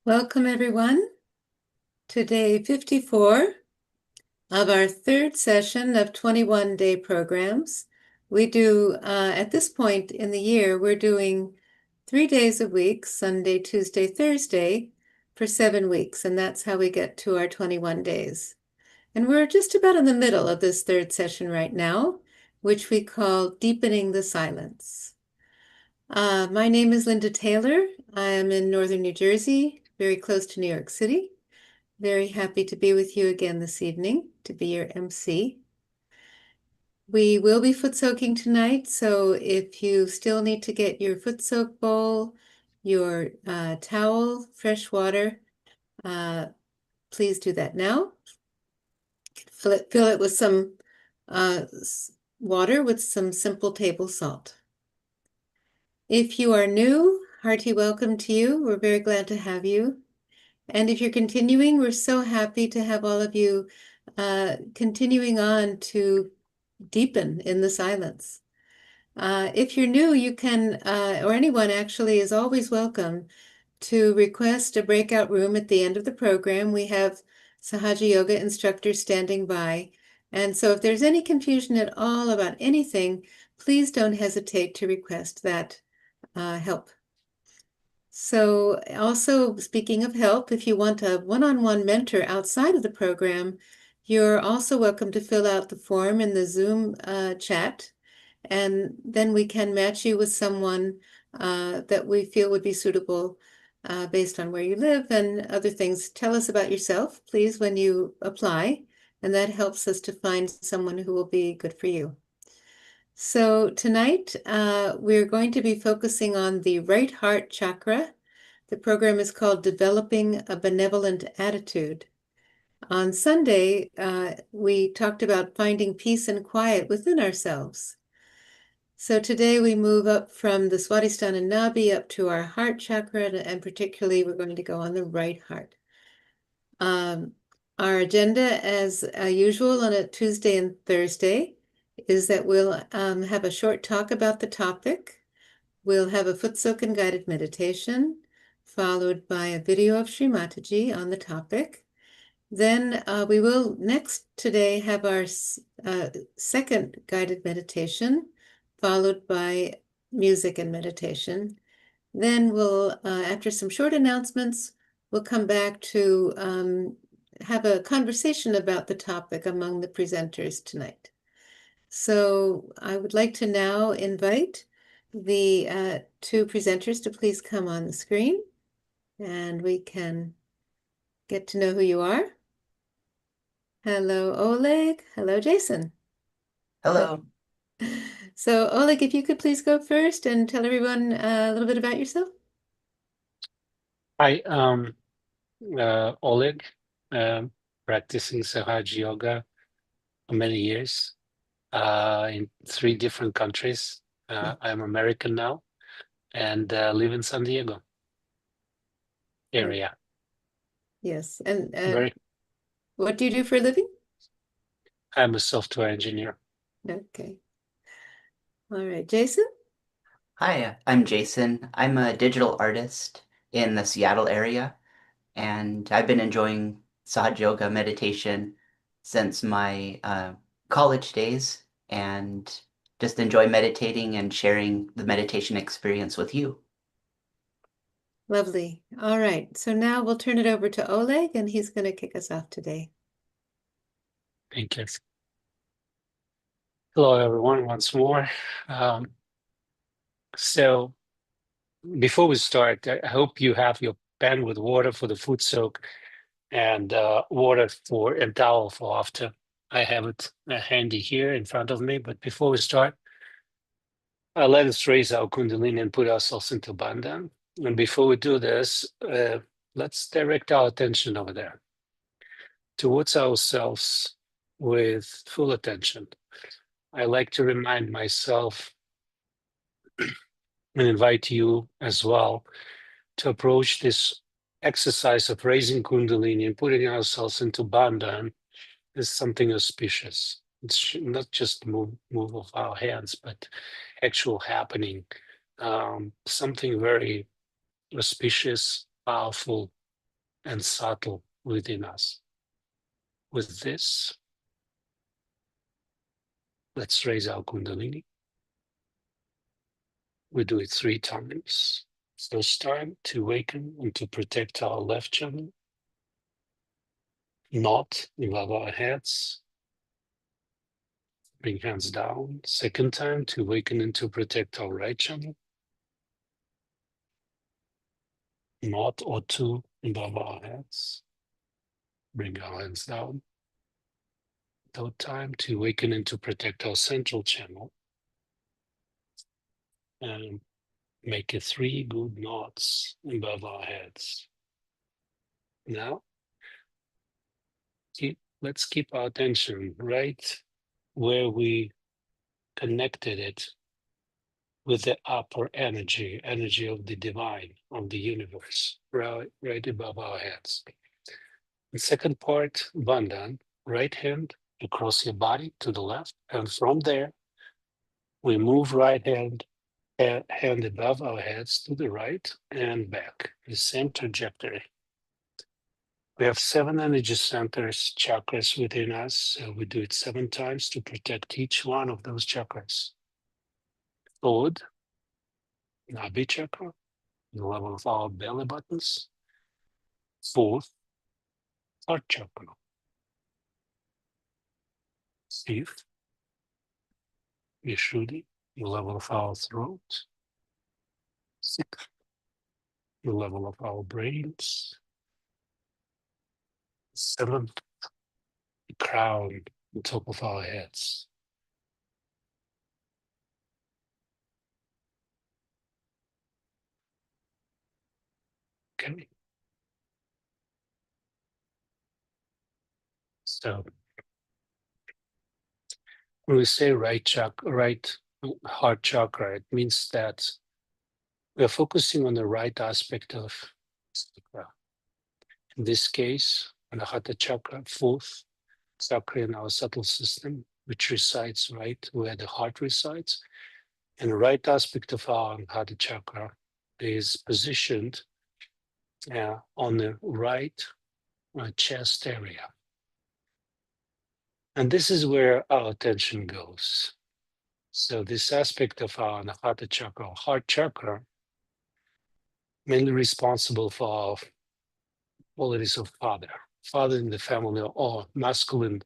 Welcome, everyone, to day 54 of our third session of 21-day programs. We do, at this point in the year, we're doing 3 days a week, Sunday, Tuesday, Thursday, for 7 weeks, and that's how we get to our 21 days. And we're just about in the middle of this third session right now, which we call Deepening the Silence. My name is Linda Taylor. I am in northern New Jersey, very close to New York City. Very happy to be with you again this evening, to be your MC. We will be foot soaking tonight, so if you still need to get your foot soak bowl, your towel, fresh water, please do that now. Fill it with some water with some simple table salt. If you are new, hearty welcome to you. We're very glad to have you. And if you're continuing, we're so happy to have all of you continuing on to deepen in the silence. If you're new, you can, or anyone actually is always welcome to request a breakout room at the end of the program. We have Sahaja Yoga instructors standing by. And so if there's any confusion at all about anything, please don't hesitate to request that help. So also, speaking of help, if you want a one-on-one mentor outside of the program, you're also welcome to fill out the form in the Zoom chat, and then we can match you with someone that we feel would be suitable based on where you live and other things. Tell us about yourself, please, when you apply, and that helps us to find someone who will be good for you. So tonight, we're going to be focusing on the right heart chakra. The program is called Developing a Benevolent Attitude. On Sunday, we talked about finding peace and quiet within ourselves. So today we move up from the Swadhisthana Nabi up to our heart chakra, and particularly we're going to go on the right heart. Our agenda, as usual on a Tuesday and Thursday, is that we'll have a short talk about the topic. We'll have a foot soak and guided meditation, followed by a video of Shri Mataji on the topic. Then we will next today have our second guided meditation, followed by music and meditation. Then we'll, after some short announcements, we'll come back to have a conversation about the topic among the presenters tonight. So I would like to now invite the two presenters to please come on the screen, and we can get to know who you are. Hello, Oleg. Hello, Jason. Hello. So, Oleg, if you could please go first and tell everyone a little bit about yourself. Hi, Oleg, practicing Sahaja Yoga for many years in 3 different countries. I'm American now and live in San Diego area. Yes, and Very. what do you do for a living? I'm a software engineer. Okay. All right, Jason? Hi, I'm Jason. I'm a digital artist in the Seattle area, and I've been enjoying Sahaja Yoga meditation since my college days, and just enjoy meditating and sharing the meditation experience with you. Lovely. All right, so now we'll turn it over to Oleg, and he's going to kick us off today. Thank you. Hello, everyone, once more. So before we start, I hope you have your pen with water for the foot soak and water for and towel for after. I have it handy here in front of me, but before we start, let us raise our kundalini and put ourselves into bandhan. And before we do this, let's direct our attention over there towards ourselves with full attention. I like to remind myself and invite you as well to approach this exercise of raising kundalini and putting ourselves into bandhan as something auspicious. It's not just move of our hands, but actual happening. Something very auspicious, powerful, and subtle within us. With this, let's raise our kundalini. We do it 3 times. First time to awaken and to protect our left channel, not above our heads. Bring hands down. Second time to awaken and to protect our right channel, not or 2 above our heads. Bring our hands down. Third time to awaken and to protect our central channel. And make it 3 good knots above our heads. Now, let's keep our attention right where we connected it with the upper energy of the divine, of the universe, right above our heads. The second part, bandhan, right hand across your body to the left, and from there, we move right hand Hand above our heads to the right and back, the same trajectory. We have 7 energy centers, chakras within us. So we do it 7 times to protect each one of those chakras. Third, Nabi chakra, the level of our belly buttons. Fourth, heart chakra. Fifth, Vishuddhi, the level of our throat. Sixth, the level of our brains. Seventh, the crown, the top of our heads. Okay. So when we say right chakra, right heart chakra, it means that we are focusing on the right aspect of chakra. In this case, Anahata chakra, fourth chakra in our subtle system, which resides right where the heart resides. And the right aspect of our Anahata chakra is positioned on the right chest area. And this is where our attention goes. So this aspect of our Anahata chakra, heart chakra, mainly responsible for our qualities of father in the family, or masculine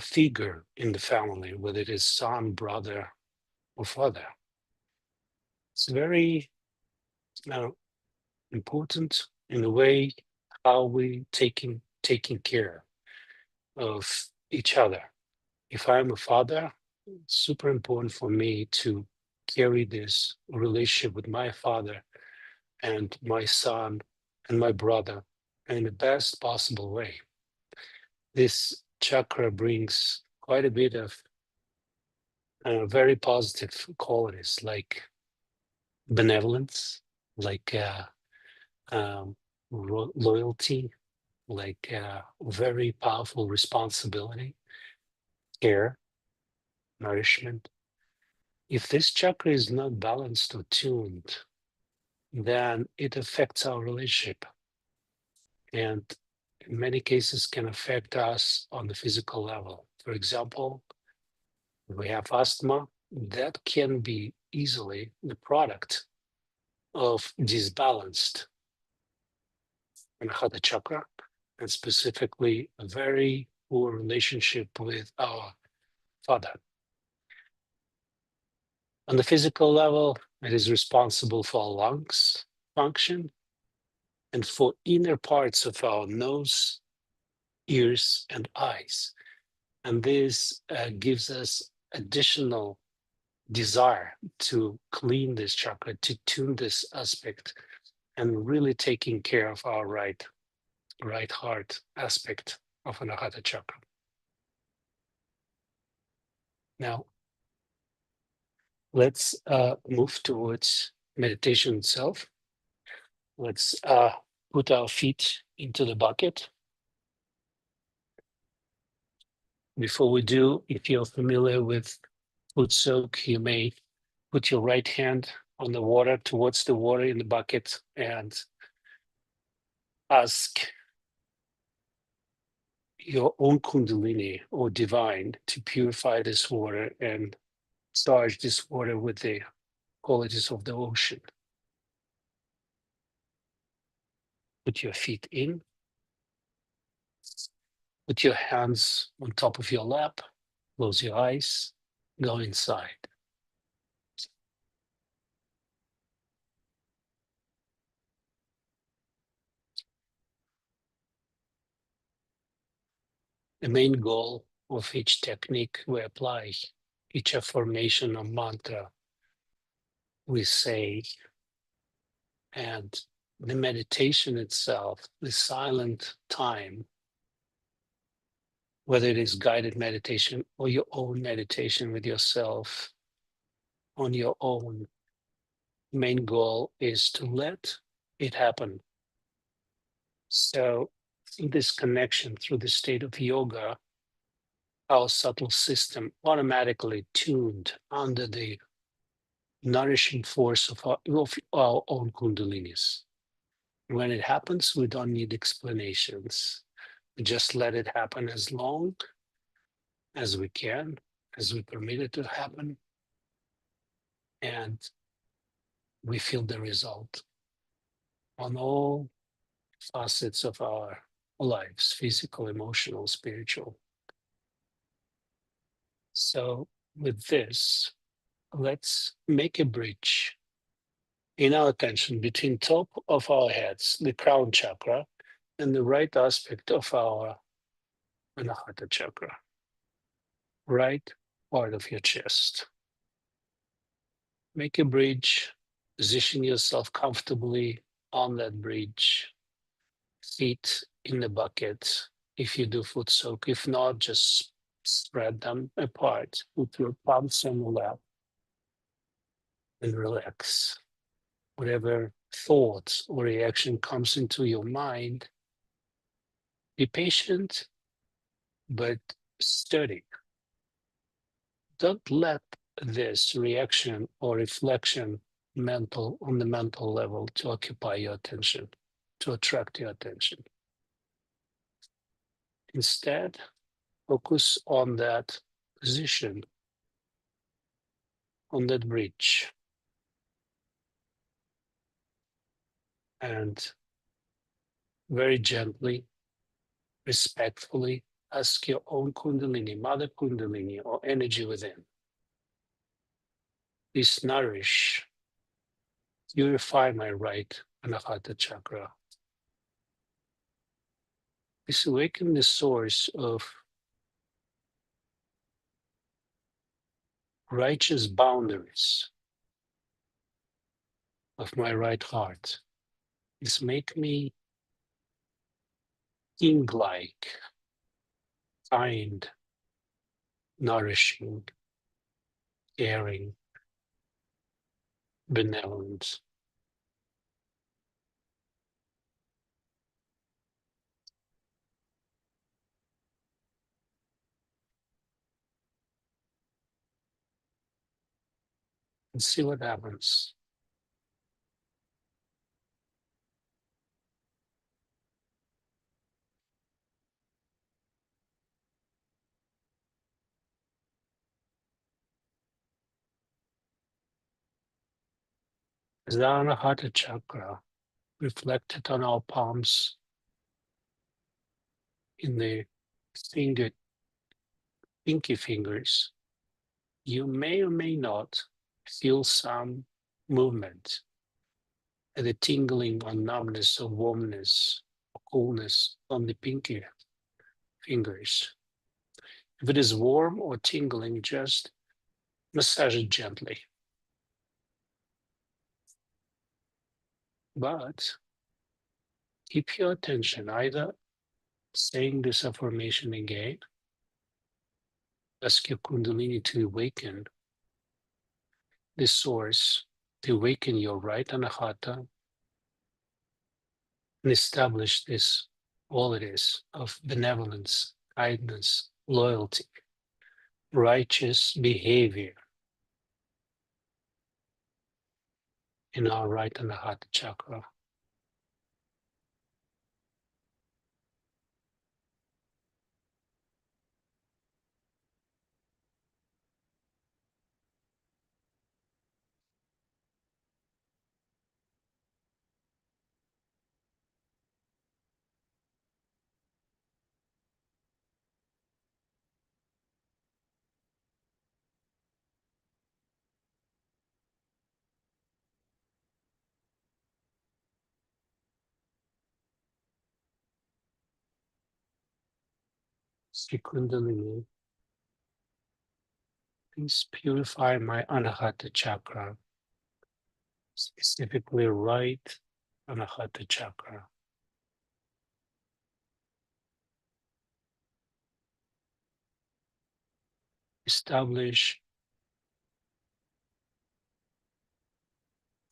figure in the family, whether it is son, brother, or father. It's very important in the way how we taking care of each other. If I'm a father, it's super important for me to carry this relationship with my father and my son and my brother in the best possible way. This chakra brings quite a bit of very positive qualities like benevolence, like loyalty, like very powerful responsibility, care, nourishment. If this chakra is not balanced or tuned, then it affects our relationship, and in many cases can affect us on the physical level. For example, if we have asthma, that can be easily the product of disbalanced Anahata chakra, and specifically a very poor relationship with our father. On the physical level, it is responsible for our lungs function and for inner parts of our nose, ears, and eyes. And this gives us additional desire to clean this chakra, to tune this aspect, and really taking care of our right heart aspect of Anahata chakra. Now, let's move towards meditation itself. Let's put our feet into the bucket. Before we do, if you're familiar with foot soak, you may put your right hand on the water, towards the water in the bucket, and ask your own Kundalini or divine to purify this water and charge this water with the qualities of the ocean. Put your feet in, put your hands on top of your lap, close your eyes, go inside. The main goal of each technique we apply, each affirmation or mantra we say, and the meditation itself, the silent time, whether it is guided meditation or your own meditation with yourself on your own, main goal is to let it happen. So through this connection, through the state of yoga, our subtle system automatically tuned under the nourishing force of our own kundalinis. When it happens, we don't need explanations. We just let it happen as long as we can, as we permit it to happen, and we feel the result on all facets of our lives, physical, emotional, spiritual. So with this, let's make a bridge in our attention between top of our heads, the crown chakra, and the right aspect of our anahata chakra, right part of your chest. Make a bridge, position yourself comfortably on that bridge, feet in the bucket if you do foot soak. If not, just spread them apart, put your palms on the lap and relax. Whatever thought or reaction comes into your mind, be patient but steady. Don't let this reaction or reflection on the mental level to occupy your attention, to attract your attention. Instead, focus on that position, on that bridge, and very gently, respectfully ask your own Kundalini, Mother Kundalini, or energy within. Please nourish, purify my right anahata chakra. Please awaken the source of righteous boundaries of my right heart. Please make me king-like, kind, nourishing, caring, benevolent. And see what happens. As the anahata chakra reflected on our palms in the pinky fingers, you may or may not feel some movement and the tingling or numbness or warmness or coolness on the pinky fingers. If it is warm or tingling, just massage it gently. But keep your attention either saying this affirmation again, ask your Kundalini to awaken the source, to awaken your right anahata, and establish this qualities of benevolence, kindness, loyalty, righteous behavior in our right anahata chakra. Sri Kundalini, please purify my anahata chakra, specifically right anahata chakra. Establish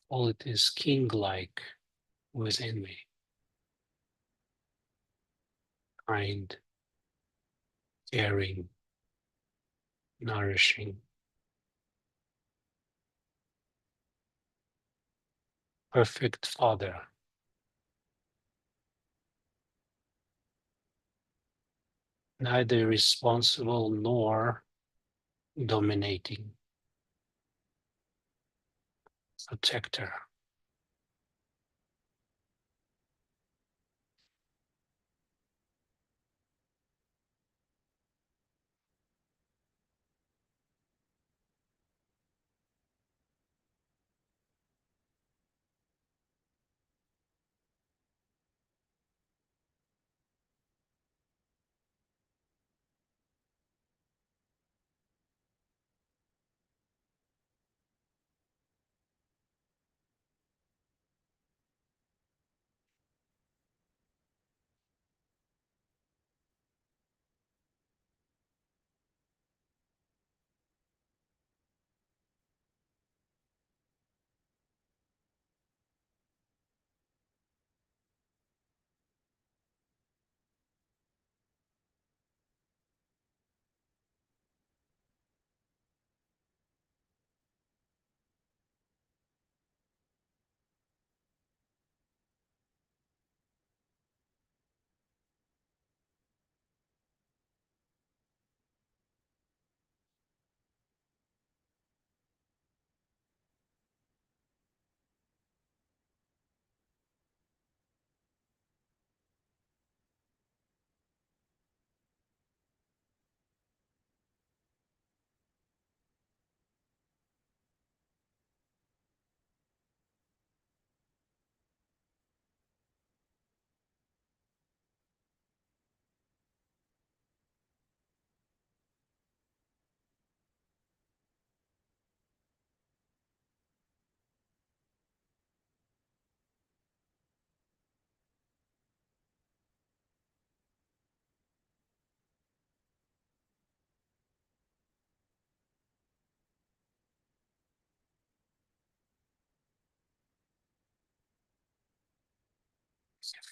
qualities king-like within me, kind, caring, nourishing, perfect father. Neither responsible nor dominating. Protector.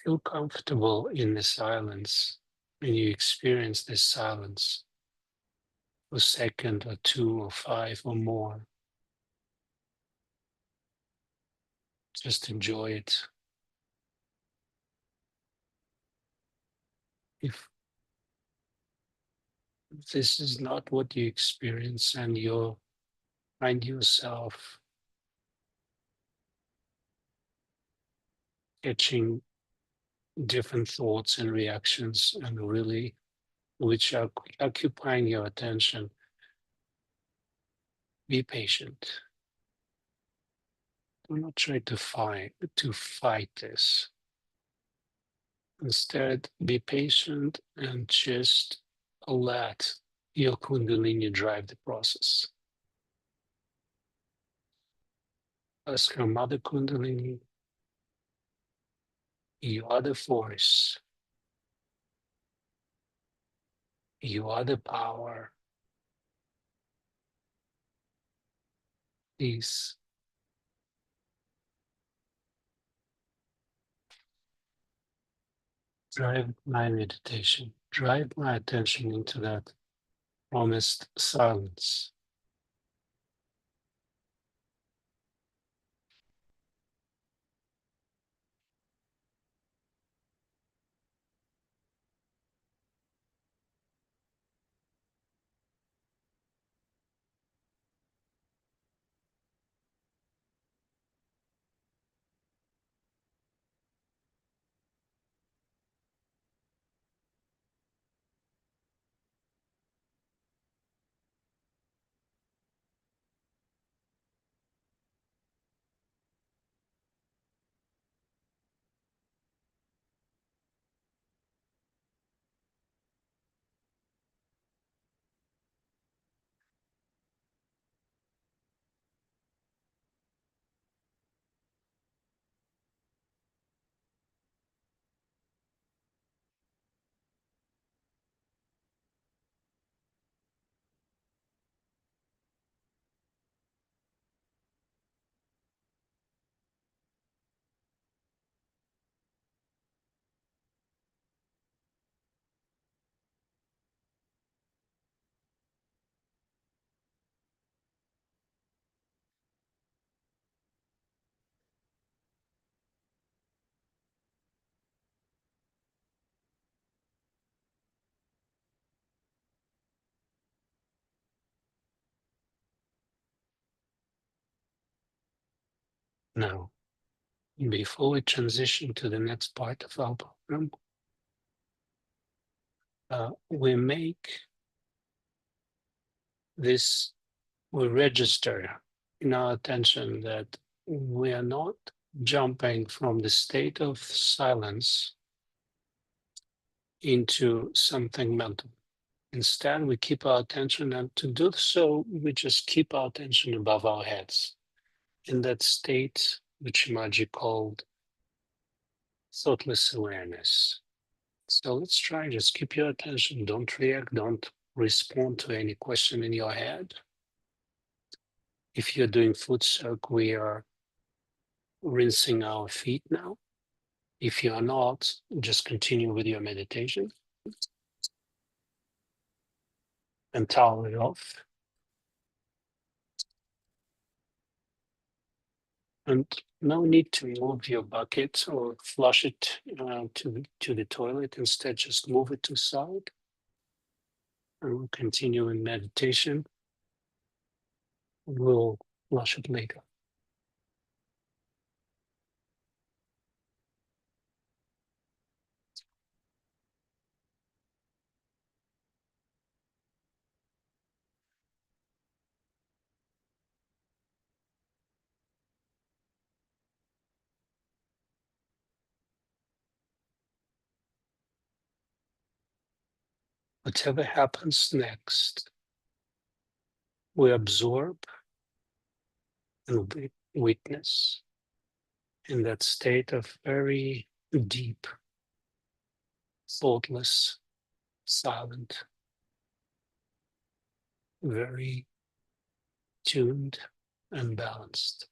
Feel comfortable in the silence when you experience this silence for a second or two or five or more. Just enjoy it. If this is not what you experience and you find yourself catching different thoughts and reactions and really which are occupying your attention, be patient. Do not try to fight this. Instead, be patient and just let your Kundalini drive the process. Ask your mother Kundalini, you are the force, you are the power. Please drive my meditation, drive my attention into that promised silence. Now, before we transition to the next part of our program, we register in our attention that we are not jumping from the state of silence into something mental. Instead, we keep our attention, and to do so, we just keep our attention above our heads in that state which Mataji called thoughtless awareness. So let's try, just keep your attention, don't react, don't respond to any question in your head. If you're doing foot soak, we are rinsing our feet now. If you are not, just continue with your meditation and towel it off. And no need to move your bucket or flush it to the toilet. Instead, just move it to the side. And we'll continue in meditation. We'll flush it later. Whatever happens next, we absorb and we witness in that state of very deep, thoughtless, silent, very tuned and balanced.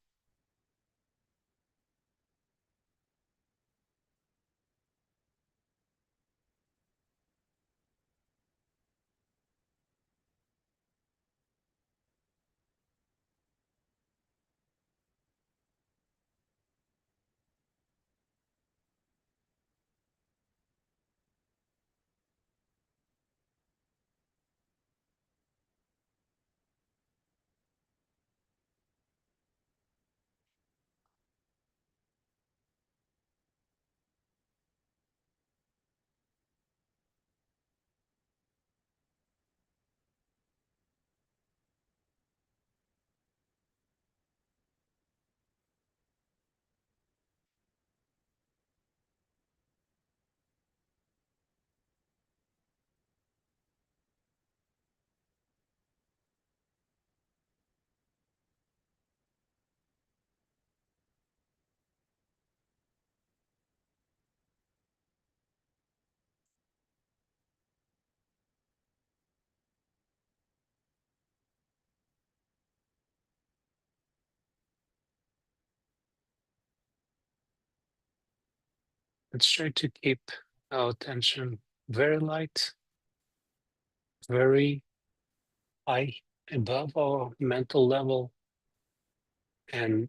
Let's try to keep our attention very light, very high above our mental level, and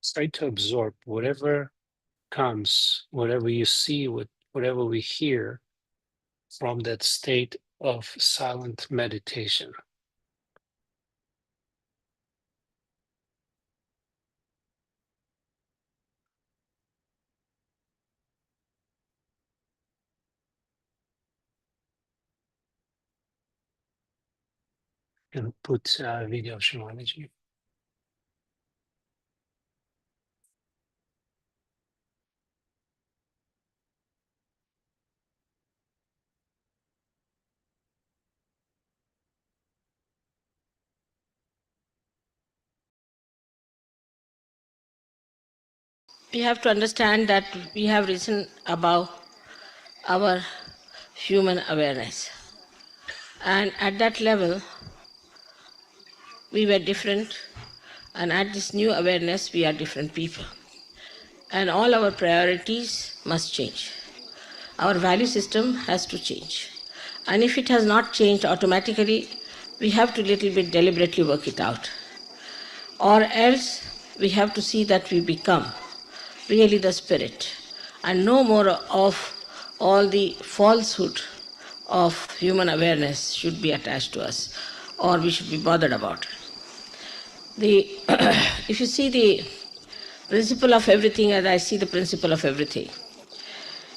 try to absorb whatever comes, whatever you see, whatever we hear from that state of silent meditation. And put video of Shri Mataji. We have to understand that we have risen above our human awareness. And at that level, we were different, and at this new awareness, we are different people. And all our priorities must change. Our value system has to change. And if it has not changed automatically, we have to little bit deliberately work it out. Or else, we have to see that we become really the spirit, and no more of all the falsehood of human awareness should be attached to us. or we should be bothered about it. If you see the principle of everything as I see the principle of everything.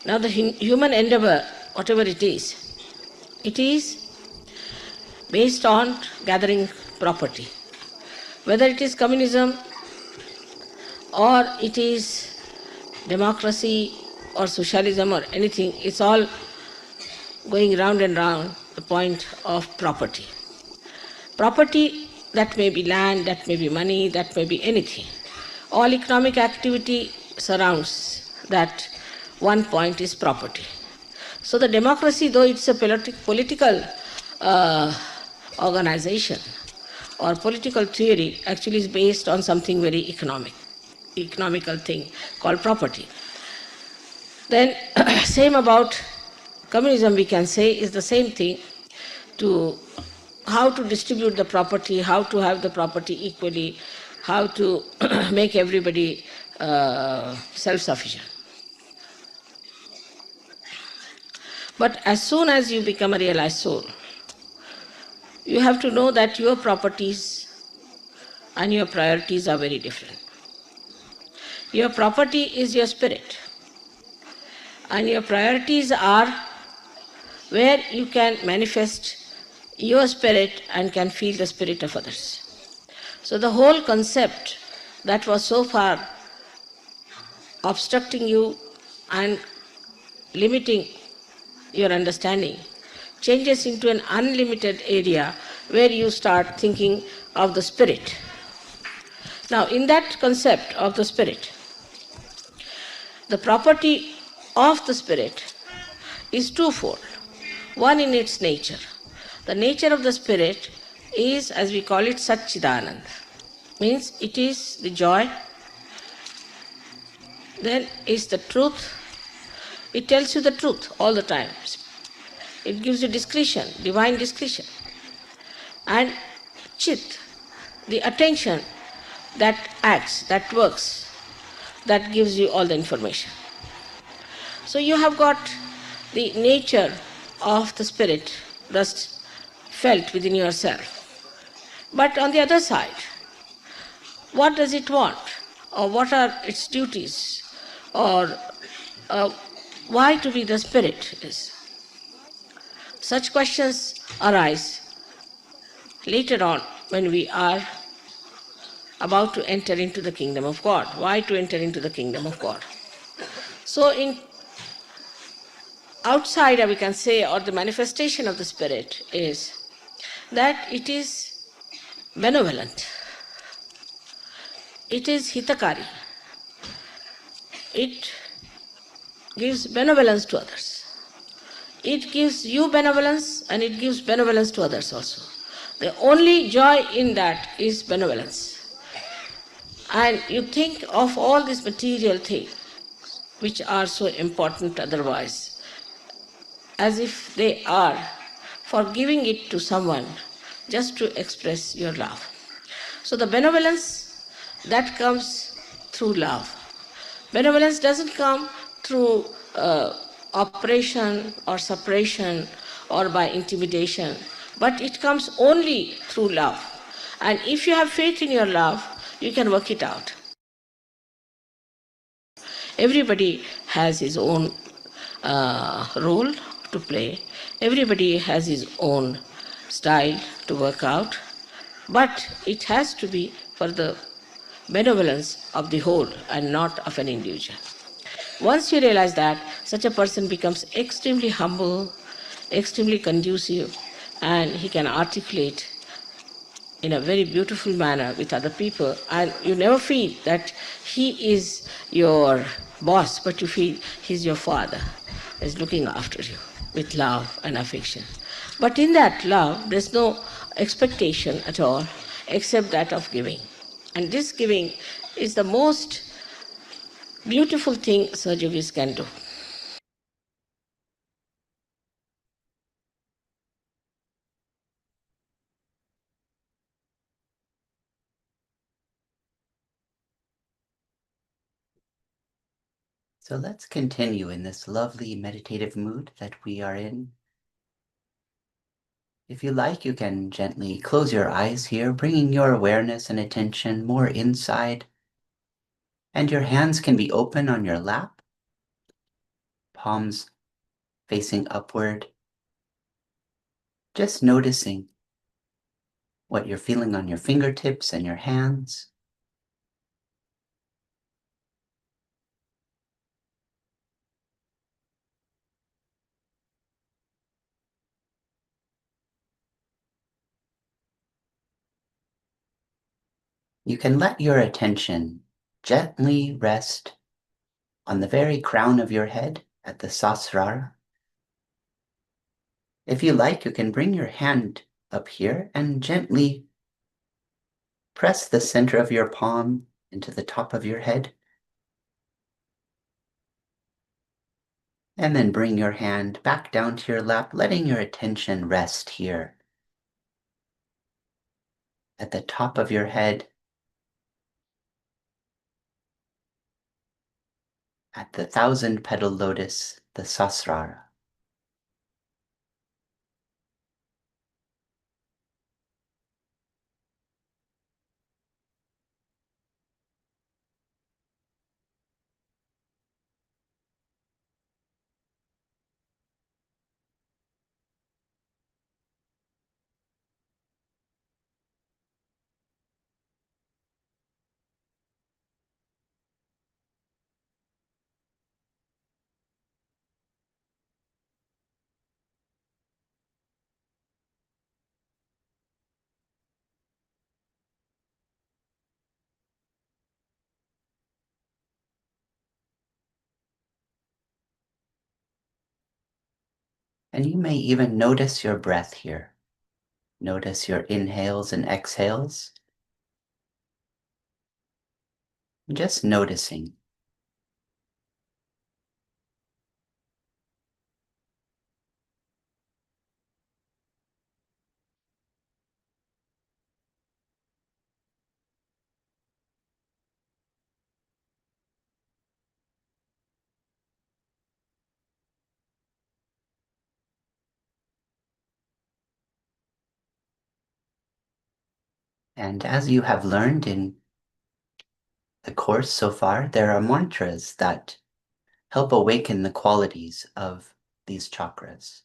Now the human endeavor, whatever it is based on gathering property. Whether it is communism or it is democracy or socialism or anything, it's all going round and round the point of property. Property, that may be land, that may be money, that may be anything. All economic activity surrounds that one point is property. So the democracy, though it's a political organization or political theory, actually is based on something very economical thing called property. Then same about communism, we can say, is the same thing, to how to distribute the property, how to have the property equally, how to make everybody self-sufficient. But as soon as you become a realized soul, you have to know that your properties and your priorities are very different. Your property is your spirit, and your priorities are where you can manifest your spirit and can feel the spirit of others. So the whole concept that was so far obstructing you and limiting your understanding changes into an unlimited area where you start thinking of the spirit. Now, in that concept of the spirit, the property of the spirit is twofold. One, in its nature. The nature of the spirit is, as we call it, Satchidanand. Means it is the joy, then is the truth. It tells you the truth all the time. It gives you discretion, divine discretion. And Chit, the attention that acts, that works, that gives you all the information. So you have got the nature of the spirit thus felt within yourself. But on the other side, what does it want? Or what are its duties? Or why to be the spirit is? Such questions arise later on when we are about to enter into the kingdom of God. Why to enter into the kingdom of God? So in outside, we can say, or the manifestation of the spirit is that it is benevolent. It is hitakari. It gives benevolence to others. It gives you benevolence and it gives benevolence to others also. The only joy in that is benevolence. And you think of all these material things which are so important otherwise, as if they are for giving it to someone just to express your love. So the benevolence that comes through love. Benevolence doesn't come through oppression or suppression or by intimidation, but it comes only through love. And if you have faith in your love, you can work it out. Everybody has his own role to play. Everybody has his own style to work out. But it has to be for the benevolence of the whole and not of an individual. Once you realize that, such a person becomes extremely humble, extremely conducive, and he can articulate in a very beautiful manner with other people, and you never feel that he is your boss, but you feel he's your father, is looking after you with love and affection. But in that love, there's no expectation at all except that of giving. And this giving is the most beautiful thing Sahaja Yogis can do. So let's continue in this lovely meditative mood that we are in. If you like, you can gently close your eyes here, bringing your awareness and attention more inside. And your hands can be open on your lap, palms facing upward. Just noticing what you're feeling on your fingertips and your hands. You can let your attention gently rest on the very crown of your head at the Sahasrara. If you like, you can bring your hand up here and gently press the center of your palm into the top of your head. And then bring your hand back down to your lap, letting your attention rest here at the top of your head, at the 1,000-petal lotus, the Sahasrara. And you may even notice your breath here. Notice your inhales and exhales. Just noticing. And as you have learned in the course so far, there are mantras that help awaken the qualities of these chakras.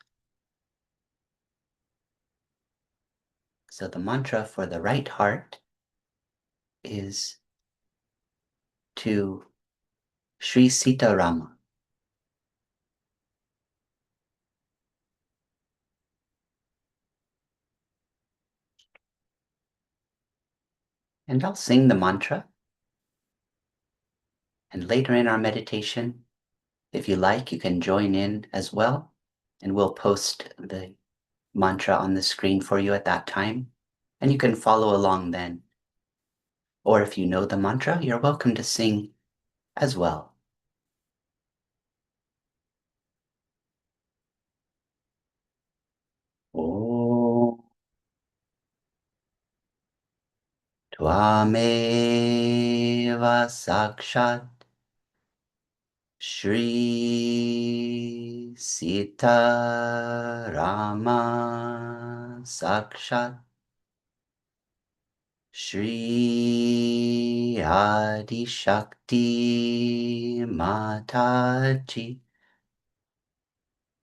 So the mantra for the right heart is to Shri Sita Rama. And I'll sing the mantra. And later in our meditation, if you like, you can join in as well. And we'll post the mantra on the screen for you at that time. And you can follow along then. Or if you know the mantra, you're welcome to sing as well. Om Tvameva Sakshat Shri Sita Rama Sakshat Shri Adi Shakti Mataji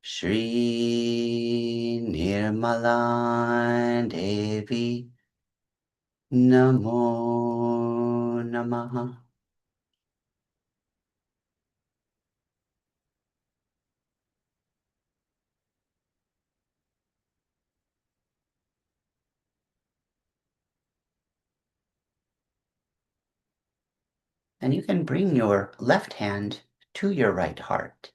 Shri Nirmala Devi Namo Namaha. And you can bring your left hand to your right heart.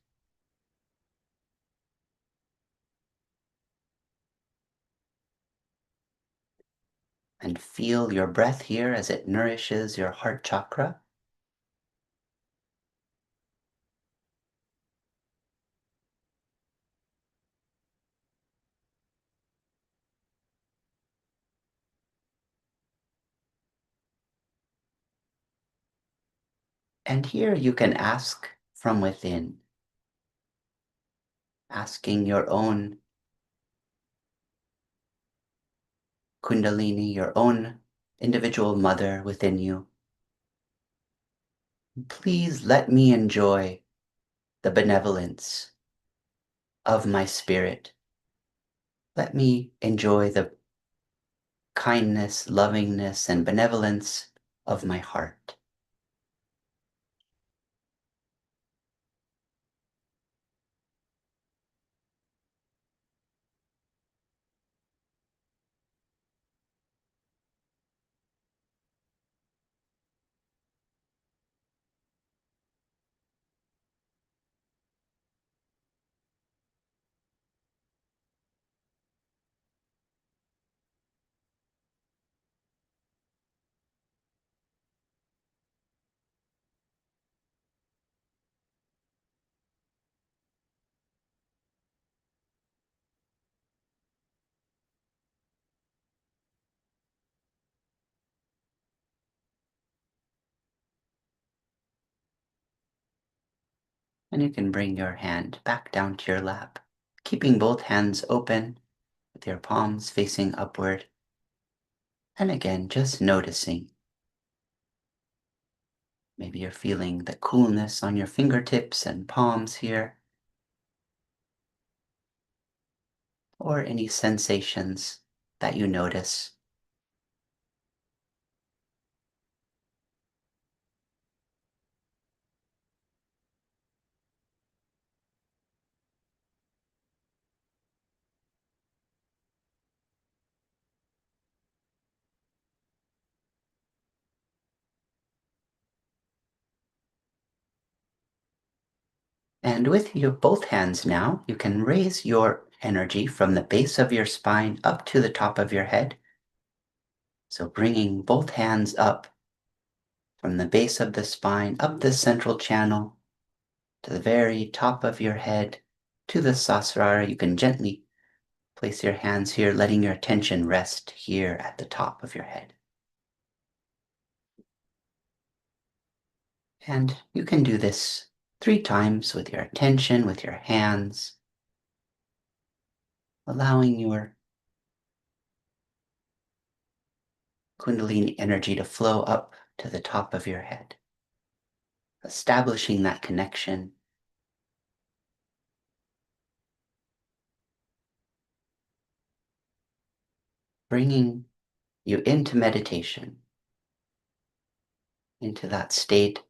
And feel your breath here as it nourishes your heart chakra. And here you can ask from within, asking your own Kundalini, your own individual mother within you. Please let me enjoy the benevolence of my spirit. Let me enjoy the kindness, lovingness, and benevolence of my heart. And you can bring your hand back down to your lap, keeping both hands open with your palms facing upward. And again, just noticing. Maybe you're feeling the coolness on your fingertips and palms here, or any sensations that you notice. And with your both hands now, you can raise your energy from the base of your spine up to the top of your head. So bringing both hands up from the base of the spine, up the central channel, to the very top of your head, to the Sahasrara. You can gently place your hands here, letting your attention rest here at the top of your head. And you can do this 3 times with your attention, with your hands, allowing your Kundalini energy to flow up to the top of your head, establishing that connection. Bringing you into meditation, into that state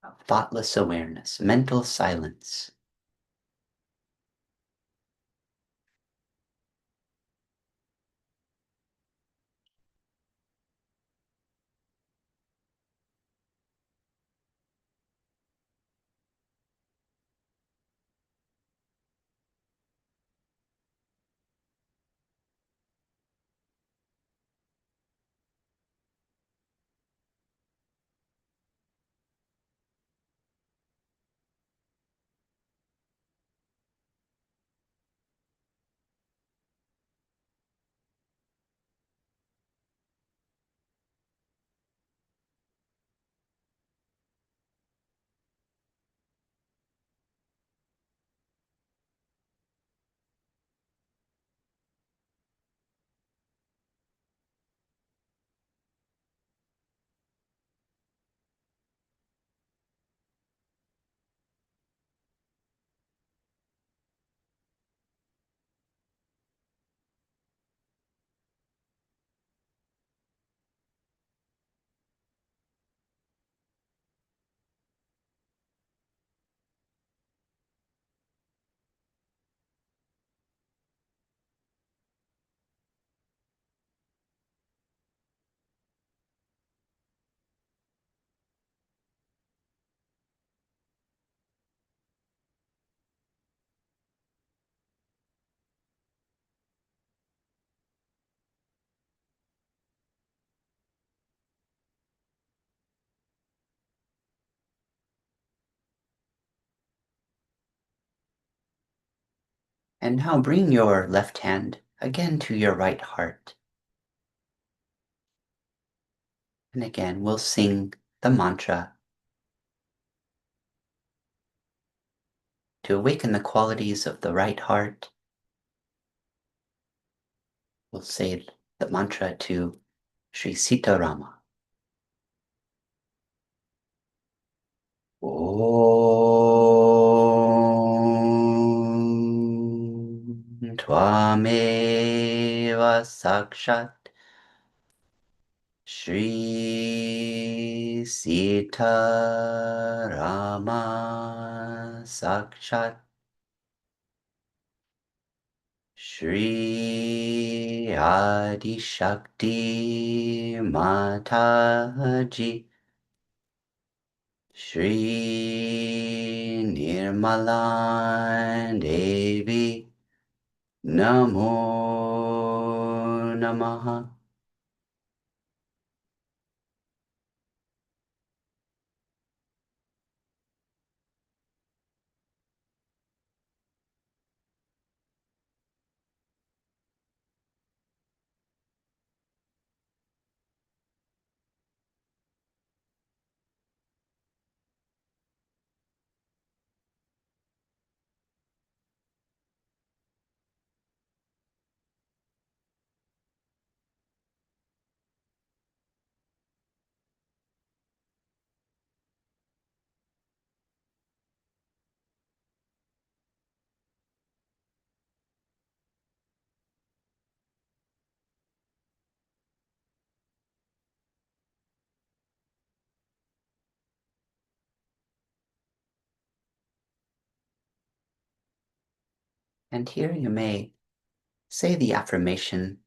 of thoughtless awareness, mental silence. And now bring your left hand again to your right heart. And again, we'll sing the mantra to awaken the qualities of the right heart, we'll say the mantra to Sri Sita Rama. Om Tvameva Sakshat Shri Sita Rama Sakshat Shri Adi Shakti Mataji Shri Nirmala Devi Namo Namaha. And here you may say the affirmation,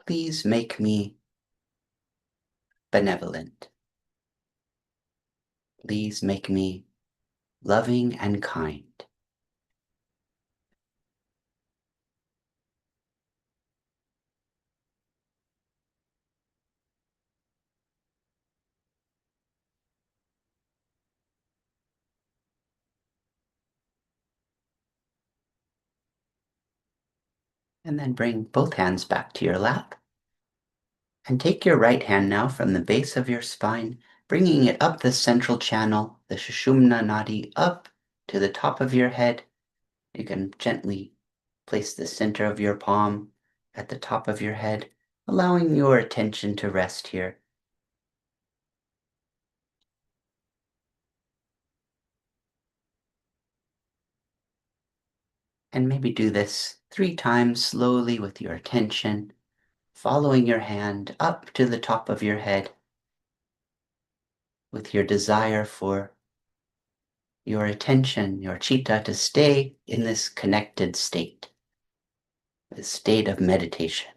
please make me benevolent. Please make me loving and kind. And then bring both hands back to your lap. And take your right hand now from the base of your spine, bringing it up the central channel, the Sushumna Nadi, up to the top of your head. You can gently place the center of your palm at the top of your head, allowing your attention to rest here. And maybe do this 3 times slowly with your attention, following your hand up to the top of your head with your desire for your attention, your chitta, to stay in this connected state, this state of meditation.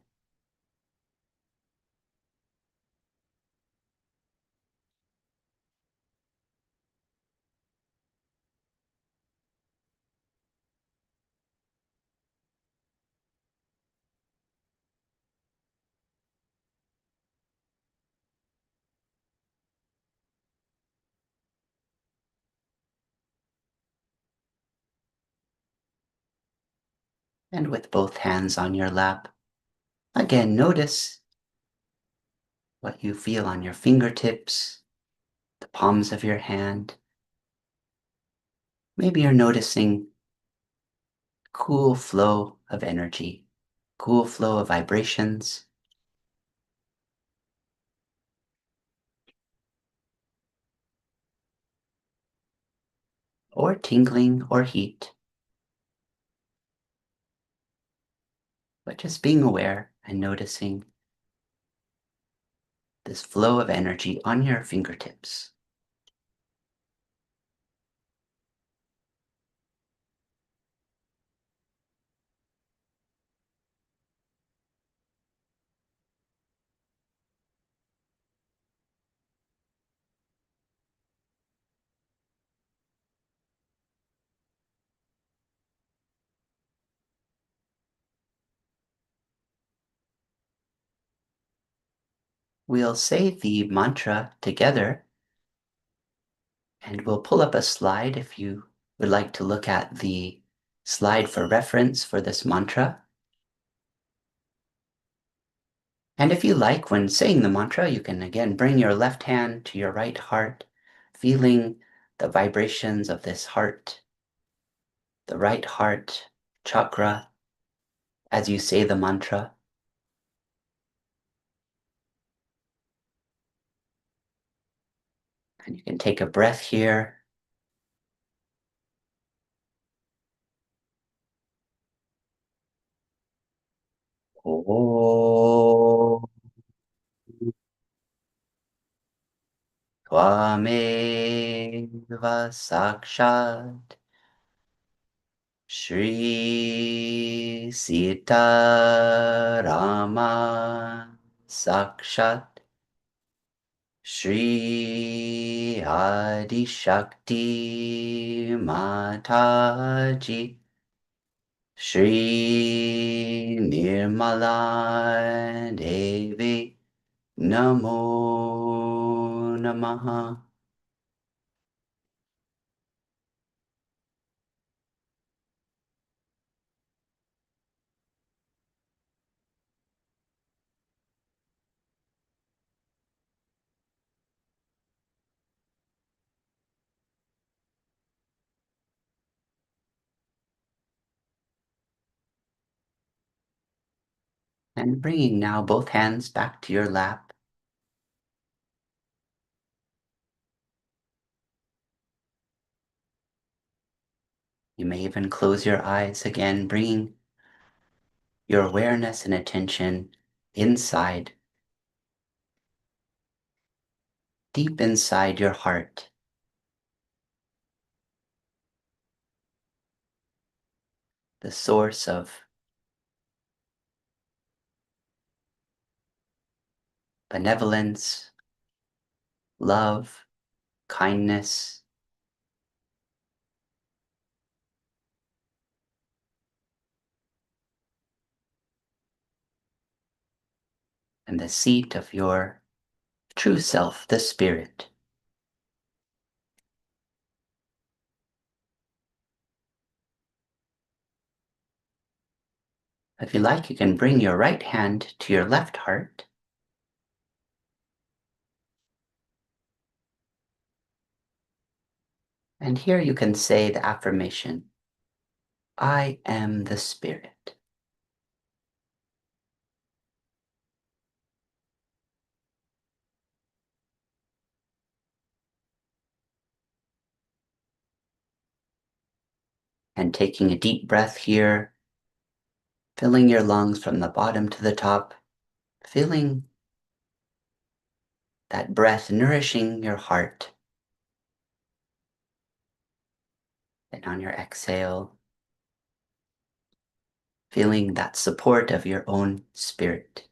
And with both hands on your lap, again, notice what you feel on your fingertips, the palms of your hand. Maybe you're noticing cool flow of energy, cool flow of vibrations. Or tingling or heat. But just being aware and noticing this flow of energy on your fingertips. We'll say the mantra together, and we'll pull up a slide if you would like to look at the slide for reference for this mantra. And if you like, when saying the mantra, you can again bring your left hand to your right heart, feeling the vibrations of this heart, the right heart chakra, as you say the mantra. And you can take a breath here. Om Tvameva Sakshat Shri Sita Rama Sakshat Shri Adi Shakti Mataji Shri Nirmala Devi Namo Namaha. And bringing now both hands back to your lap. You may even close your eyes again, bringing your awareness and attention inside, deep inside your heart. The source of benevolence, love, kindness, and the seat of your true self, the spirit. If you like, you can bring your right hand to your left heart. And here you can say the affirmation, I am the spirit. And taking a deep breath here, filling your lungs from the bottom to the top, feeling that breath nourishing your heart. And on your exhale, feeling that support of your own spirit.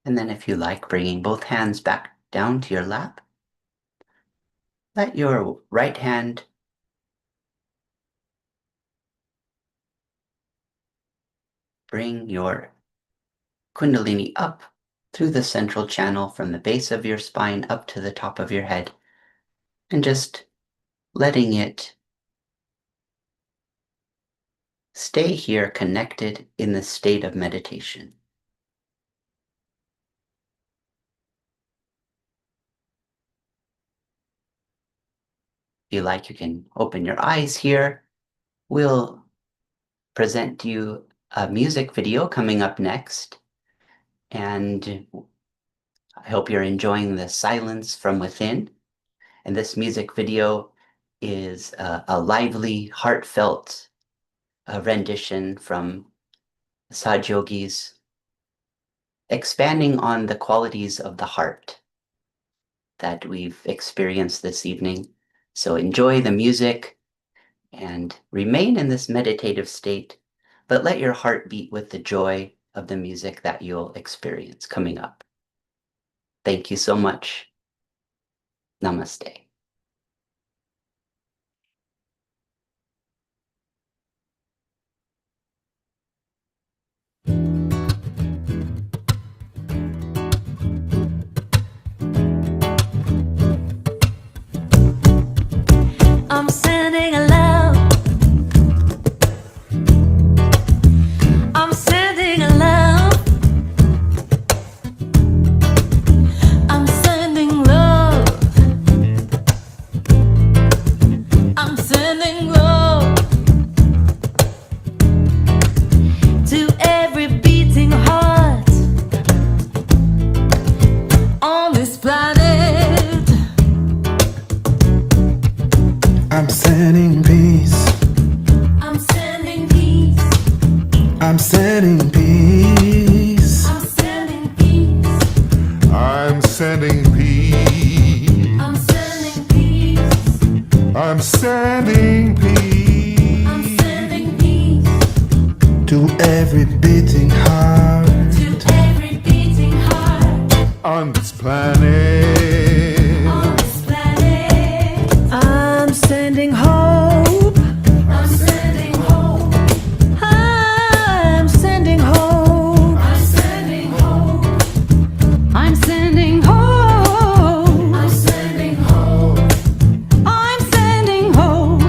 And then if you like, bringing both hands back down to your lap, let your right hand bring your Kundalini up through the central channel from the base of your spine up to the top of your head, and just letting it stay here connected in the state of meditation. If you like, you can open your eyes here. We'll present you a music video coming up next, and I hope you're enjoying the silence from within. And this music video is a lively, heartfelt rendition from Sahaja Yogi's expanding on the qualities of the heart that we've experienced this evening. So enjoy the music and remain in this meditative state, but let your heart beat with the joy of the music that you'll experience coming up. Thank you so much. Namaste. I'm sending peace. I'm sending peace To every beating heart. to every beating heart On this planet. on this planet. I'm sending hope. I'm sending hope. I'm sending hope. I'm sending hope. I'm sending hope. I'm sending hope. I'm sending hope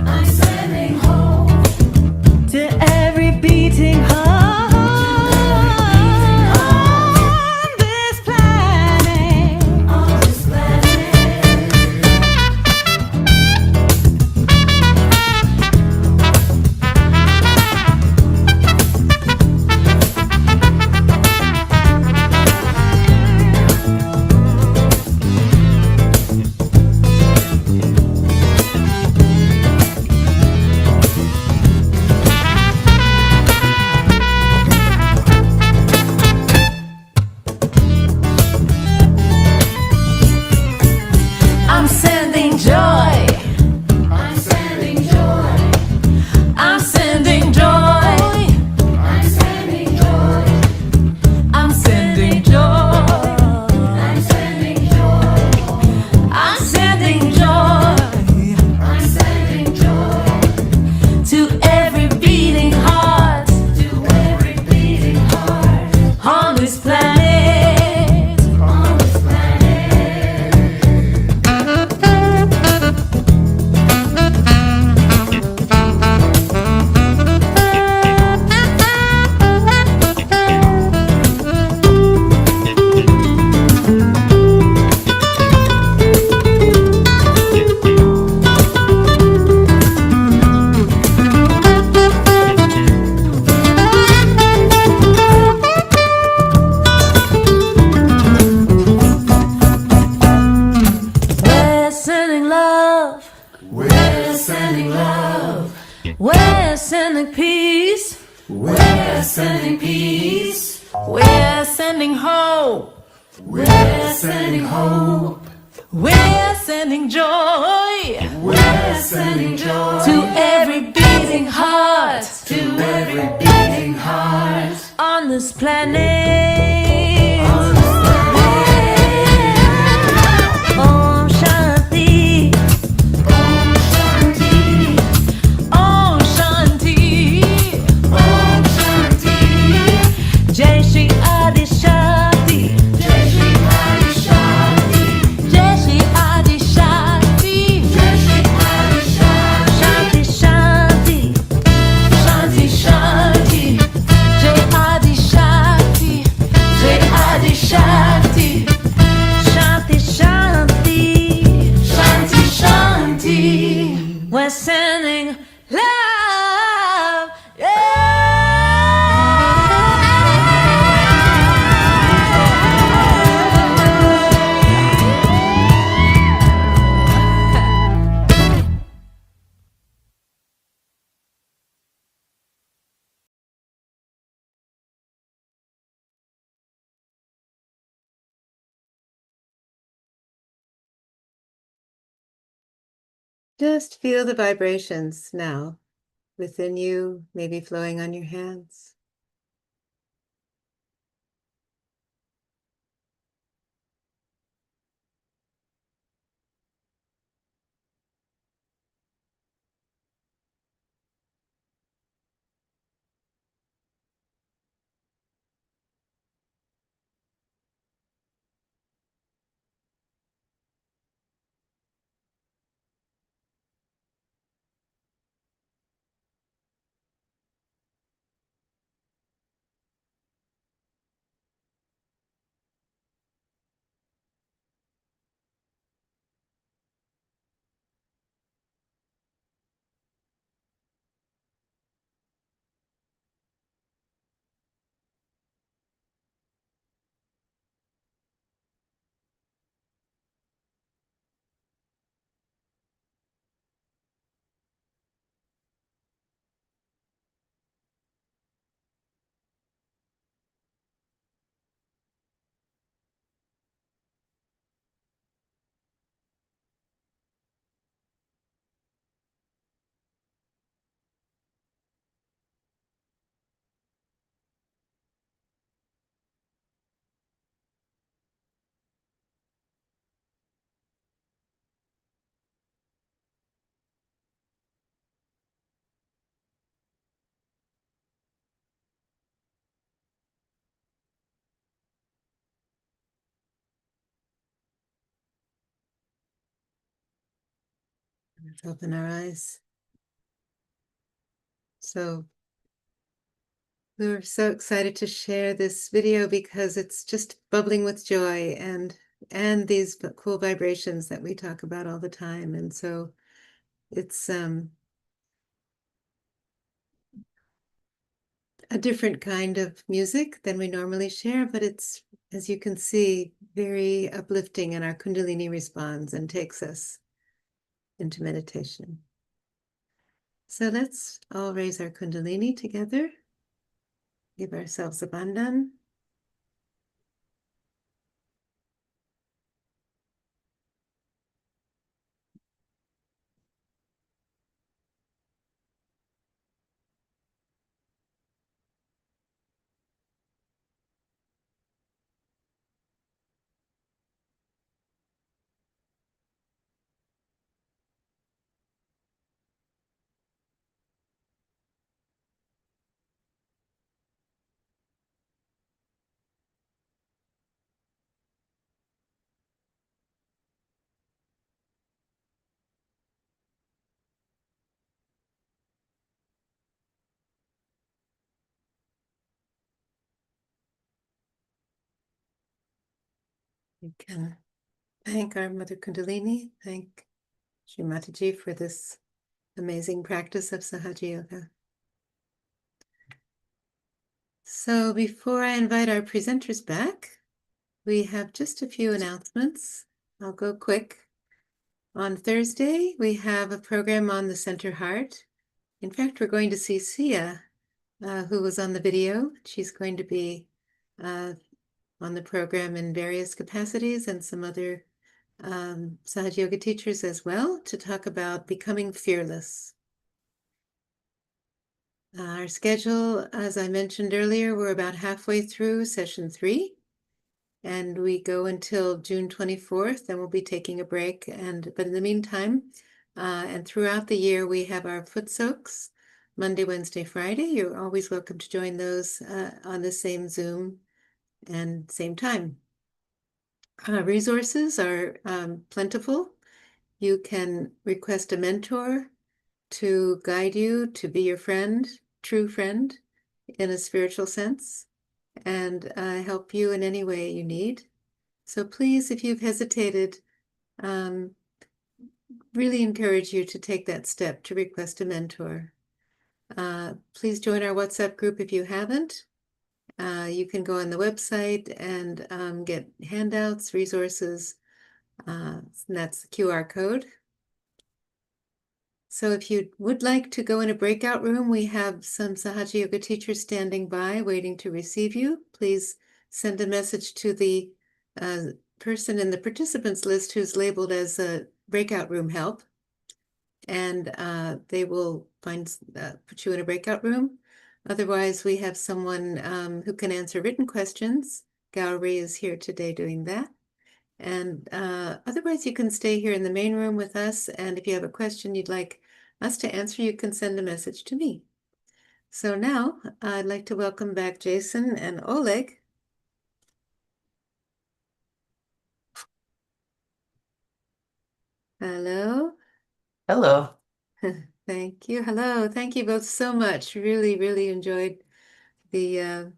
I'm sending hope to every beating heart on this planet. on this planet. I'm sending joy. I'm sending joy. I'm sending joy. I'm sending joy. I'm sending joy. I'm sending joy. I'm sending joy I'm sending joy to every beating heart to every beating heart on this planet. on this planet. We're sending love. We're sending love. We're sending peace. We're sending peace. We're sending hope. We're sending hope. We're sending joy We're sending joy to every beating heart to every beating heart on this planet. on this planet. Om Shanti. Om Shanti. Om Shanti. Om Shanti. Jai Shri Adi Shakti. Jai Shri Adi Shakti. Jai Shri Adi Shakti. Jai Shri Adi Shakti. Shanti Shanti. Shanti Shanti. Jai Adi Shakti. Jai Adi Shakti. Shanti Shanti. Shanti Shanti. We're sending love. Just feel the vibrations now within you, maybe flowing on your hands. Let's open our eyes. So we're so excited to share this video because it's just bubbling with joy and these cool vibrations that we talk about all the time. And so it's a different kind of music than we normally share, but it's, as you can see, very uplifting, and our Kundalini responds and takes us into meditation. So let's all raise our Kundalini together. Give ourselves a bandhan. You can thank our Mother Kundalini, thank Shri Mataji for this amazing practice of Sahaja Yoga. So before I invite our presenters back, we have just a few announcements. I'll go quick. On Thursday, we have a program on the center heart. In fact, we're going to see Sia, who was on the video. She's going to be on the program in various capacities, and some other Sahaja Yoga teachers as well, to talk about becoming fearless. Our schedule, as I mentioned earlier, we're about halfway through session 3, and we go until June 24th, and we'll be taking a break. But in the meantime, and throughout the year, we have our foot soaks, Monday, Wednesday, Friday. You're always welcome to join those on the same Zoom and same time. Resources are plentiful. You can request a mentor to guide you, to be your friend, true friend, in a spiritual sense, and help you in any way you need. So please, if you've hesitated, really encourage you to take that step to request a mentor. Please join our WhatsApp group if you haven't. You can go on the website and get handouts, resources, and that's the QR code. So if you would like to go in a breakout room, we have some Sahaja Yoga teachers standing by waiting to receive you. Please send a message to the person in the participants list who's labeled as a breakout room help, and they will put you in a breakout room. Otherwise, we have someone who can answer written questions. Gauri is here today doing that. And otherwise, you can stay here in the main room with us. And if you have a question you'd like us to answer, you can send a message to me. So now I'd like to welcome back Jason and Oleg. Hello. Hello. Thank you. Hello. Thank you both so much. Really, really enjoyed the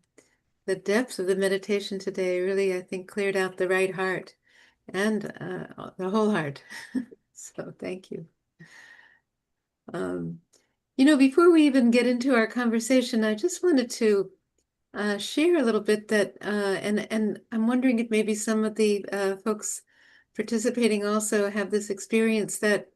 depth of the meditation today. Really, I think, cleared out the right heart and the whole heart. So thank you. Before we even get into our conversation, I just wanted to share a little bit that, and I'm wondering if maybe some of the folks participating also have this experience, that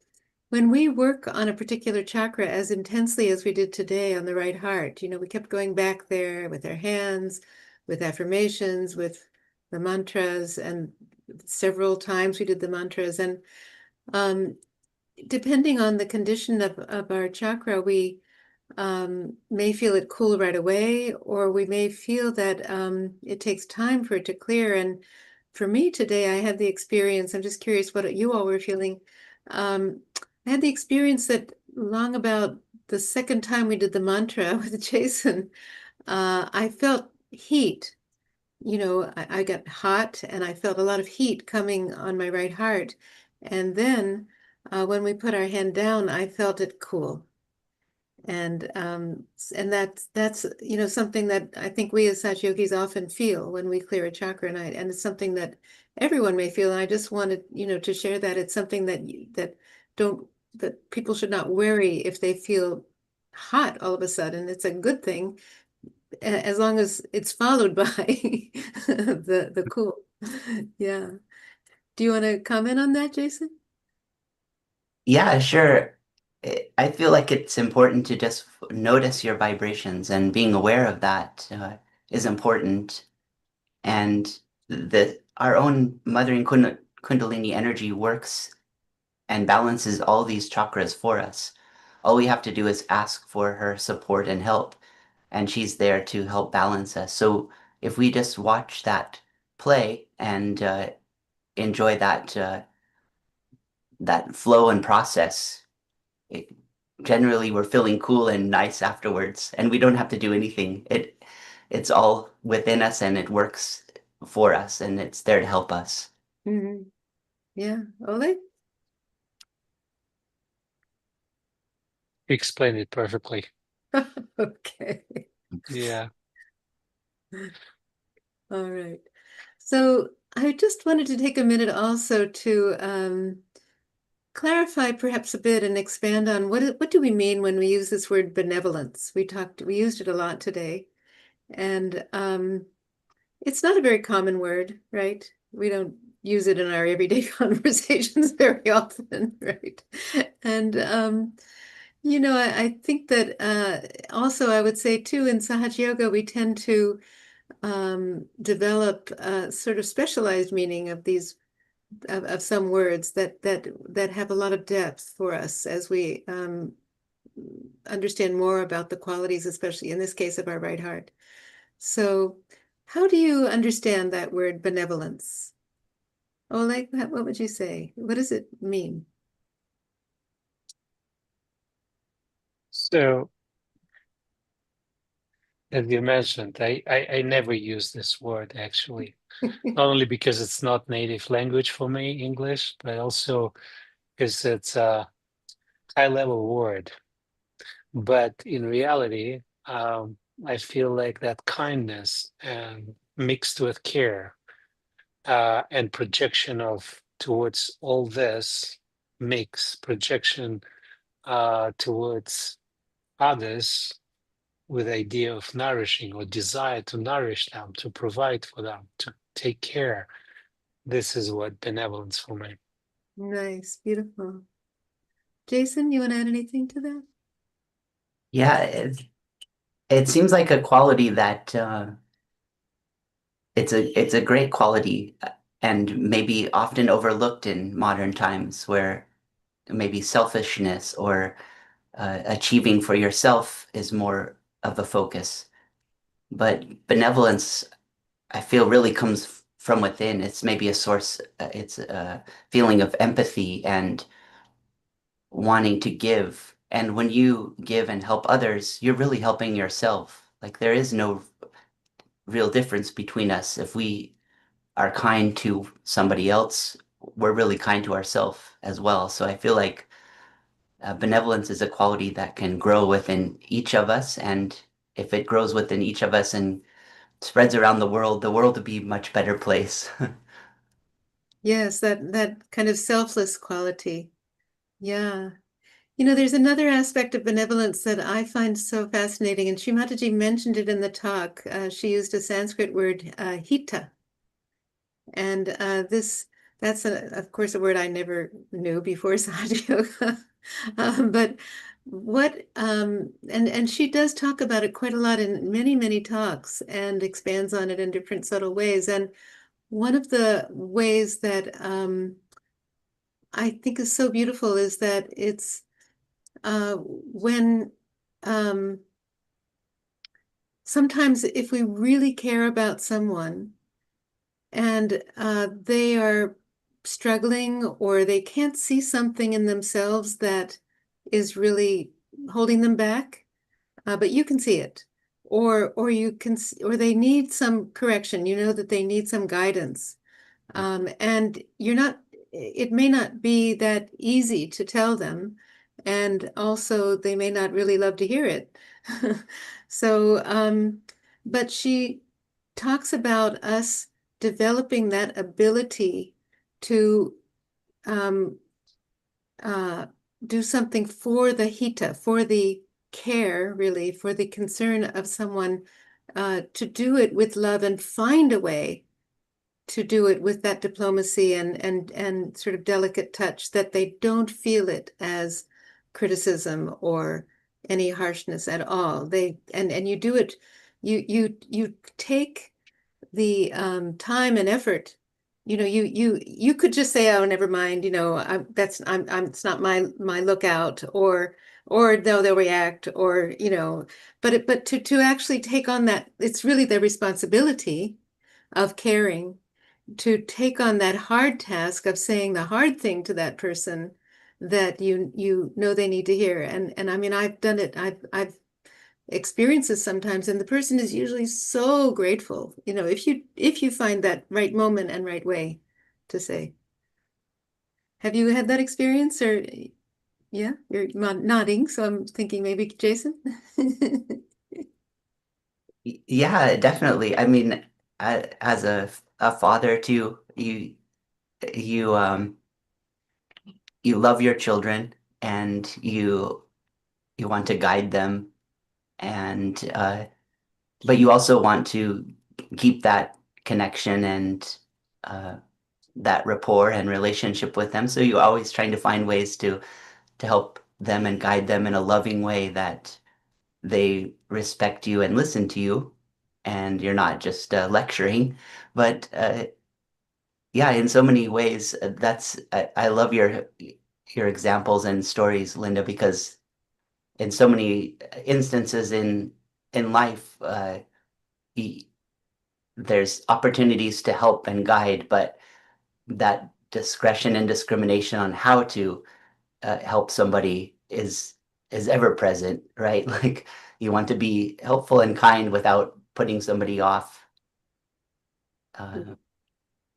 when we work on a particular chakra as intensely as we did today on the right heart, we kept going back there with our hands, with affirmations, with the mantras, and several times we did the mantras. And depending on the condition of our chakra, we may feel it cool right away, or we may feel that it takes time for it to clear. And for me today, I had the experience, I'm just curious what you all were feeling. I had the experience that long about the second time we did the mantra with Jason, I felt heat. I got hot, and I felt a lot of heat coming on my right heart. And then when we put our hand down, I felt it cool. And that's something that I think we as Sahaja Yogis often feel when we clear a chakra, and it's something that everyone may feel. And I just wanted to share that it's something that people should not worry if they feel hot all of a sudden. It's a good thing as long as it's followed by the cool. Yeah. Do you want to comment on that, Jason? Yeah, sure. I feel like it's important to just notice your vibrations, and being aware of that is important. And our own mothering Kundalini energy works and balances all these chakras for us. All we have to do is ask for her support and help, and she's there to help balance us. So if we just watch that play and enjoy that flow and process, it, generally we're feeling cool and nice afterwards, and we don't have to do anything. It's all within us, and it works for us, and it's there to help us. Mm-hmm. Yeah. Ole? You explained it perfectly. Okay. Yeah. All right. So I just wanted to take a minute also to clarify perhaps a bit and expand on what do we mean when we use this word benevolence? We used it a lot today, and it's not a very common word, right? We don't use it in our everyday conversations very often, right? And I think that also I would say too in Sahaja Yoga we tend to develop a sort of specialized meaning of these of some words that have a lot of depth for us as we understand more about the qualities, especially in this case of our right heart. So, how do you understand that word benevolence? Oleg, what would you say? What does it mean? So, as you mentioned, I never use this word actually, not only because it's not native language for me, English, but also because it's a high-level word. But in reality, I feel like that kindness and mixed with care and projection of towards all this mix projection towards others with idea of nourishing or desire to nourish them, to provide for them, to take care. This is what benevolence for me. Nice, beautiful. Jason, you want to add anything to that? Yeah, it seems like a quality that it's a great quality, and maybe often overlooked in modern times, where maybe selfishness or achieving for yourself is more of a focus. But benevolence, I feel, really comes from within. It's maybe a source, it's a feeling of empathy and wanting to give. And when you give and help others, you're really helping yourself. Like there is no real difference between us. If we are kind to somebody else, we're really kind to ourselves as well. So I feel like benevolence is a quality that can grow within each of us. And if it grows within each of us and spreads around the world would be a much better place. Yes, that kind of selfless quality. Yeah. There's another aspect of benevolence that I find so fascinating, and Shri Mataji mentioned it in the talk. She used a Sanskrit word, hita. And that's, of course, a word I never knew before Sahaja Yoga. But and she does talk about it quite a lot in many, many talks and expands on it in different subtle ways. And one of the ways that I think is so beautiful is that it's when sometimes if we really care about someone and they are struggling or they can't see something in themselves that is really holding them back, but you can see it, or you can, or they need some correction, that they need some guidance, and you're not it may not be that easy to tell them, and also they may not really love to hear it. So, but she talks about us developing that ability to um, do something for the hita, for the care, really, for the concern of someone, to do it with love and find a way to do it with that diplomacy and sort of delicate touch, that they don't feel it as criticism or any harshness at all. And you do it, you take the time and effort. You could just say, oh, never mind, I'm it's not my lookout, or no, they'll react, or but to actually take on that, it's really the responsibility of caring, to take on that hard task of saying the hard thing to that person that you know they need to hear. And I mean, I've done it. I've experienced this sometimes, and the person is usually so grateful, if you find that right moment and right way to say. Have you had that experience? Or yeah, you're nodding, so I'm thinking maybe Jason. Yeah, definitely. I mean, as a father too, you you love your children, and you want to guide them, and but you also want to keep that connection and uh, that rapport and relationship with them. So you're always trying to find ways to help them and guide them in a loving way that they respect you and listen to you, and you're not just lecturing. But yeah, in so many ways, I love your examples and stories, Linda, because in so many instances in life, y- there's opportunities to help and guide, but that discretion and discrimination on how to help somebody is ever present, right? Like, you want to be helpful and kind without putting somebody off.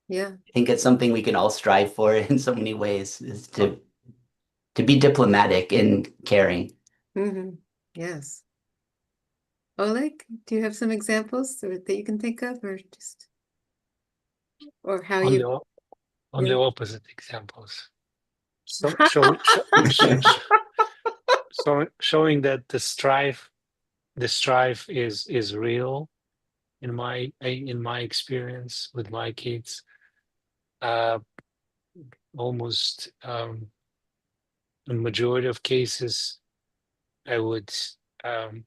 Yeah. I think it's something we can all strive for in so many ways, is to be diplomatic in caring. Yes. Oleg, do you have some examples that you can think of, or how On you? the on Yeah. the opposite examples. So showing that the strife is real in my experience with my kids. Uh, Almost in majority of cases, I would um,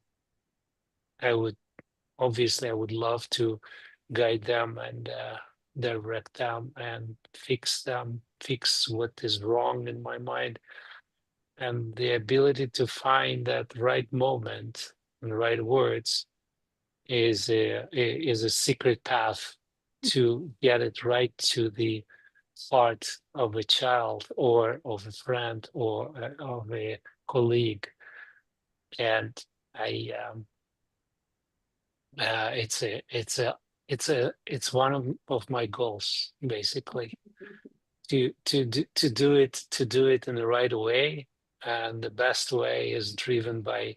I would obviously I would love to guide them and direct them and fix what is wrong in my mind, and the ability to find that right moment and right words is a secret path to get it right to the heart of a child or of a friend or of a colleague. And I it's one of my goals, basically, to do it in the right way, and the best way is driven by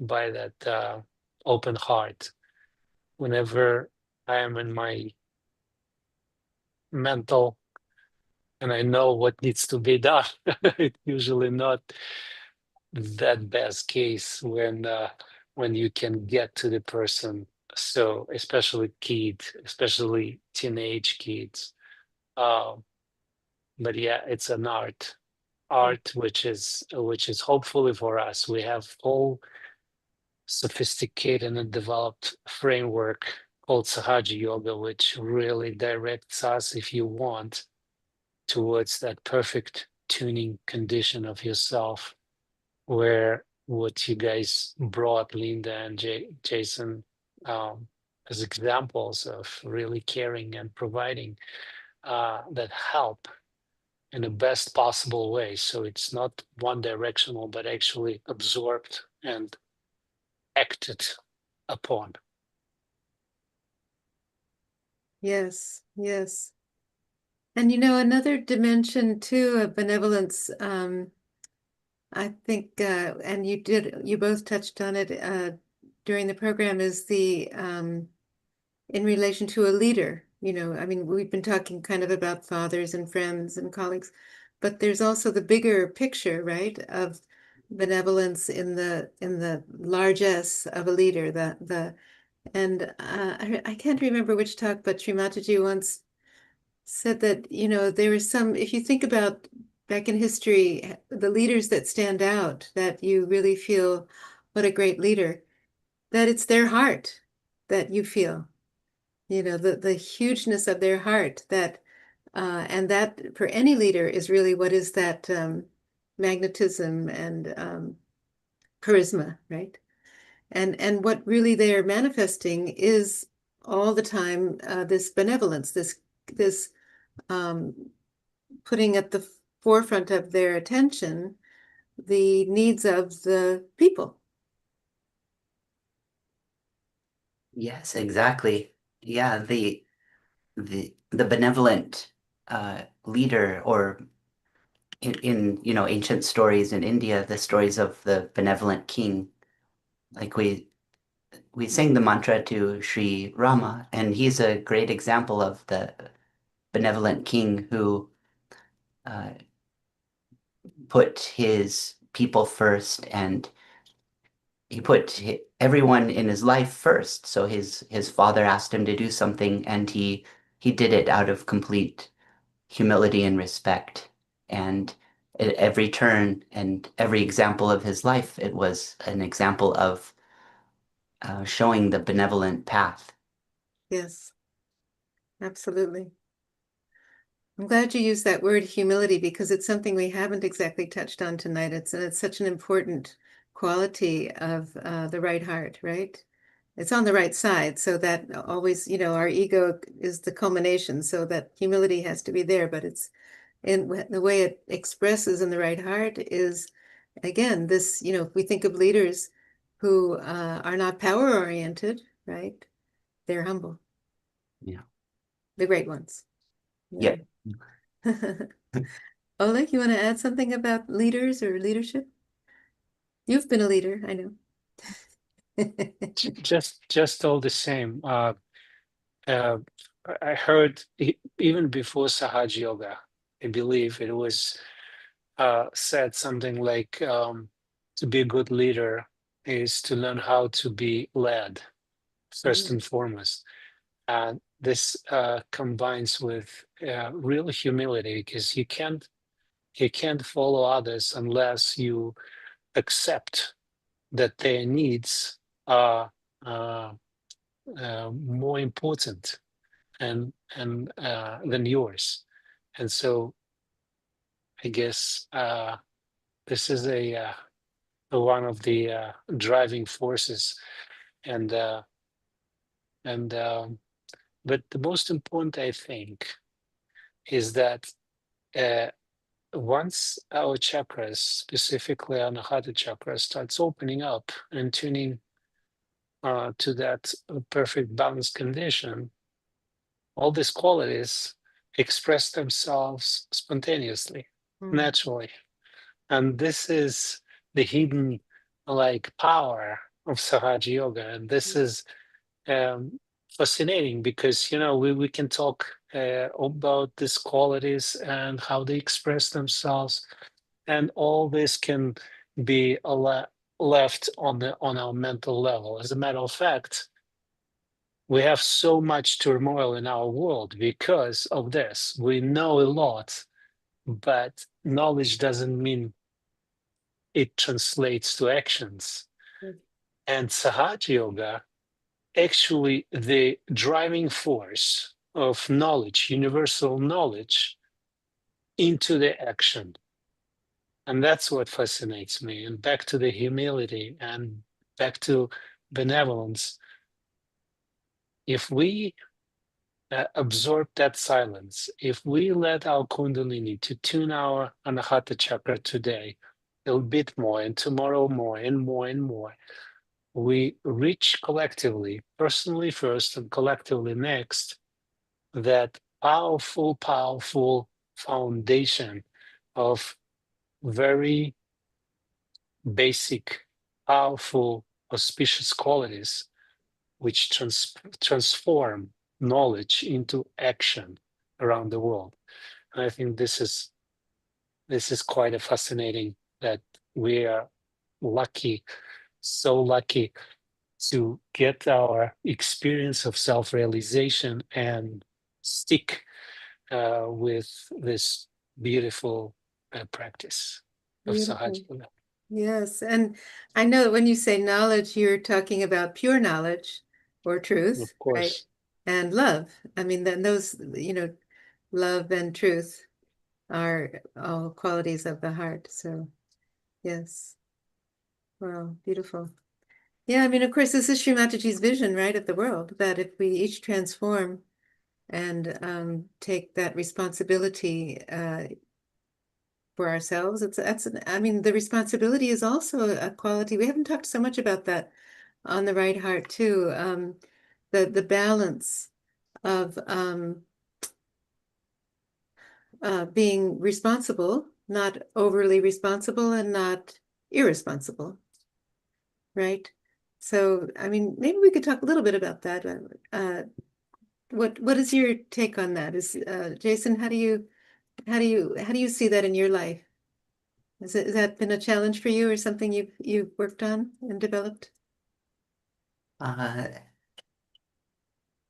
that open heart. Whenever I am in my mental and I know what needs to be done, it's usually not that best case when you can get to the person. So especially kids, especially teenage kids. Um, but yeah, it's an art which is hopefully for us. We have whole sophisticated and developed framework called Sahaja Yoga, which really directs us, if you want, towards that perfect tuning condition of yourself, where what you guys brought, Linda and Jason, um, as examples of really caring and providing that help in the best possible way. So it's not one directional, but actually absorbed and acted upon. Yes, yes. And another dimension too of benevolence, I think, and you both touched on it during the program, is the in relation to a leader. I mean, we've been talking kind of about fathers and friends and colleagues, but there's also the bigger picture, right, of benevolence in the largesse of a leader. And I can't remember which talk, but Shri Mataji once said that, there was if you think about back in history, the leaders that stand out, that you really feel what a great leader, that it's their heart that you feel, the hugeness of their heart, and that for any leader is really what is that magnetism and charisma, right? And what really they're manifesting is all the time this benevolence, this putting at the forefront of their attention the needs of the people. Yes, exactly. Yeah, the benevolent leader, or in ancient stories in India, the stories of the benevolent king, like we sing the mantra to Sri Rama, and he's a great example of the benevolent king who uh, put his people first, and he put everyone in his life first. So his father asked him to do something, and he did it out of complete humility and respect. And at every turn and every example of his life, it was an example of showing the benevolent path. Yes, absolutely. I'm glad you used that word humility, because it's something we haven't exactly touched on tonight. It's such an important quality of the right heart, right? It's on the right side, so that always, our ego is the culmination, so that humility has to be there, but it's in the way it expresses in the right heart is, again, this, if we think of leaders who are not power oriented, right? They're humble. Yeah. The great ones. Yeah. Oleg, you want to add something about leaders or leadership? You've been a leader, I know. Just all the same. Uh, I heard even before Sahaja Yoga, I believe it was said something like, to be a good leader is to learn how to be led first and foremost. And this combines with real humility, because you can't follow others unless you accept that their needs are more important and than yours. And so I guess this is a one of the driving forces, and and but the most important, I think, is that uh, once our chakras, specifically our Anahata chakra, starts opening up and tuning to that perfect balanced condition, all these qualities express themselves spontaneously, naturally. And this is the hidden power of Sahaja Yoga. And this is um, fascinating, because we can talk about these qualities and how they express themselves, and all this can be left on our mental level. As a matter of fact, we have so much turmoil in our world because of this. We know a lot, but knowledge doesn't mean it translates to actions. And Sahaja Yoga, actually, the driving force of knowledge, universal knowledge, into the action. And that's what fascinates me. And back to the humility and back to benevolence. If we absorb that silence, if we let our Kundalini to tune our Anahata chakra today a bit more, and tomorrow more and more and more, we reach collectively, personally first and collectively next, that powerful foundation of very basic, powerful, auspicious qualities which transform knowledge into action around the world. And I think this is quite a fascinating that we are lucky, so lucky to get our experience of self-realization and stick with this beautiful practice of Beautiful. Sahaja Yoga. Yes, and I know that when you say knowledge, you're talking about pure knowledge or Of truth, right? course, And love. I mean, then those, love and truth are all qualities of the heart. So, yes. Wow, beautiful. Yeah, I mean, of course, this is Shri Mataji's vision, right, of the world, that if we each transform and take that responsibility for ourselves, I mean, the responsibility is also a quality. We haven't talked so much about that on the right heart too. The balance of being responsible, not overly responsible and not irresponsible, right? So, I mean, maybe we could talk a little bit about that. What is your take on that? Jason, how do you see that in your life? Has that been a challenge for you or something you've worked on and developed? Uh,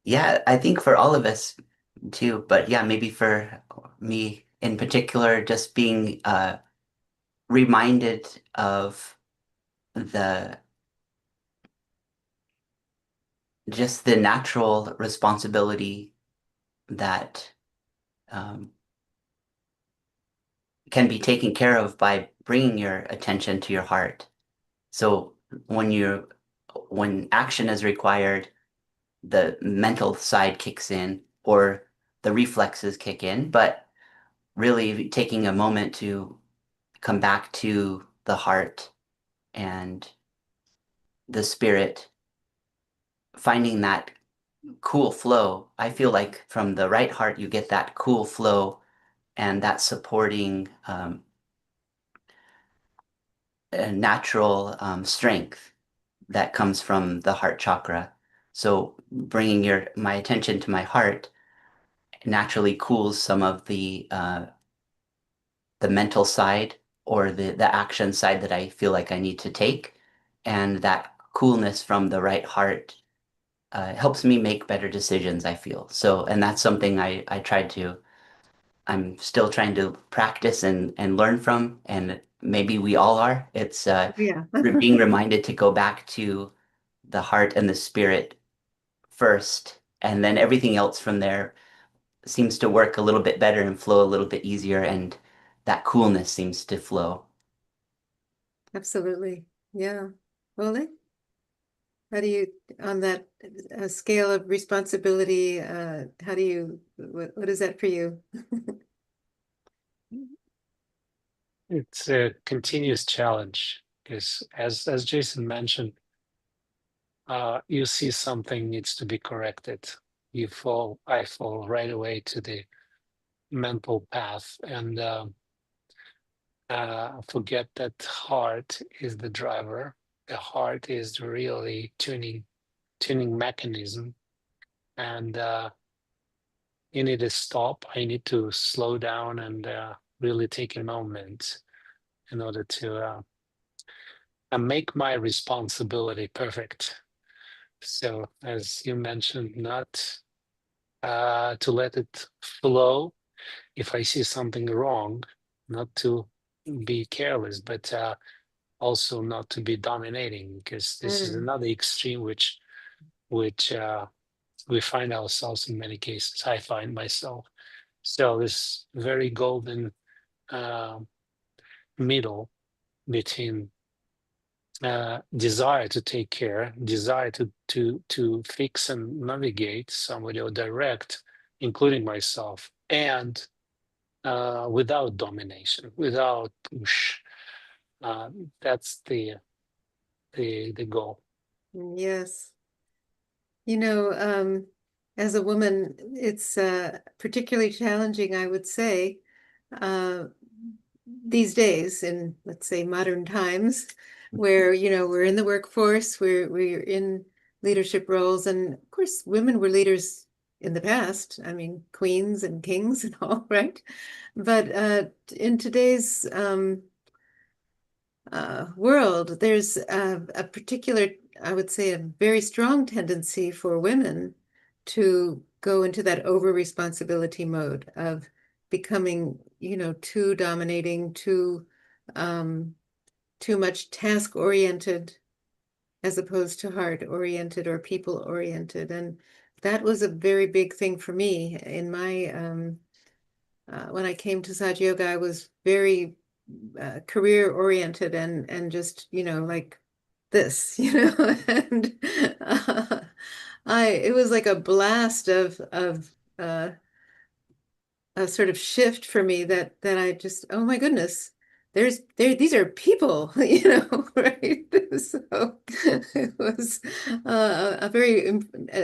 yeah, I think for all of us too, but yeah, maybe for me in particular, just being reminded of the just the natural responsibility that um, can be taken care of by bringing your attention to your heart. So when action is required, the mental side kicks in or the reflexes kick in, but really taking a moment to come back to the heart and the spirit, finding that cool flow. I feel like from the right heart, you get that cool flow and that supporting natural strength that comes from the heart chakra. So bringing my attention to my heart naturally cools some of the mental side or the action side that I feel like I need to take, and that coolness from the right heart helps me make better decisions, I feel. So, and that's something I'm still trying to practice and learn from, and maybe we all are. It's Yeah. being reminded to go back to the heart and the spirit first, and then everything else from there seems to work a little bit better and flow a little bit easier, and that coolness seems to flow. Absolutely. Yeah. Ole, how do you, on that scale of responsibility, what is that for you? it's a continuous challenge because, as Jason mentioned, you see something needs to be corrected. I fall right away to the mental path and forget that heart is the driver. The heart is really tuning mechanism, and you need to stop. I need to slow down and really take a moment in order to make my responsibility perfect. So, as you mentioned, not to let it flow. If I see something wrong, not to be careless, but also not to be dominating, because this is Mm, another extreme which we find ourselves in many cases. I find myself. So this very golden uh, middle between desire to take care, desire to fix and navigate somebody or direct, including myself, and without domination, without push. That's the goal. yes. You know, as a woman, it's particularly challenging, I would say, these days in, let's say, modern times, where, we're in the workforce, we're in leadership roles, and of course, women were leaders in the past. I mean, queens and kings and all, right? But in today's world, there's a particular, I would say, a very strong tendency for women to go into that over responsibility mode of becoming, too dominating, too much task oriented as opposed to heart oriented or people oriented. And that was a very big thing for me in my when I came to Sahaja Yoga. I was very career oriented and just, like this, and it was like a blast of a sort of shift for me that I just, oh my goodness, these are people, right? So it was a very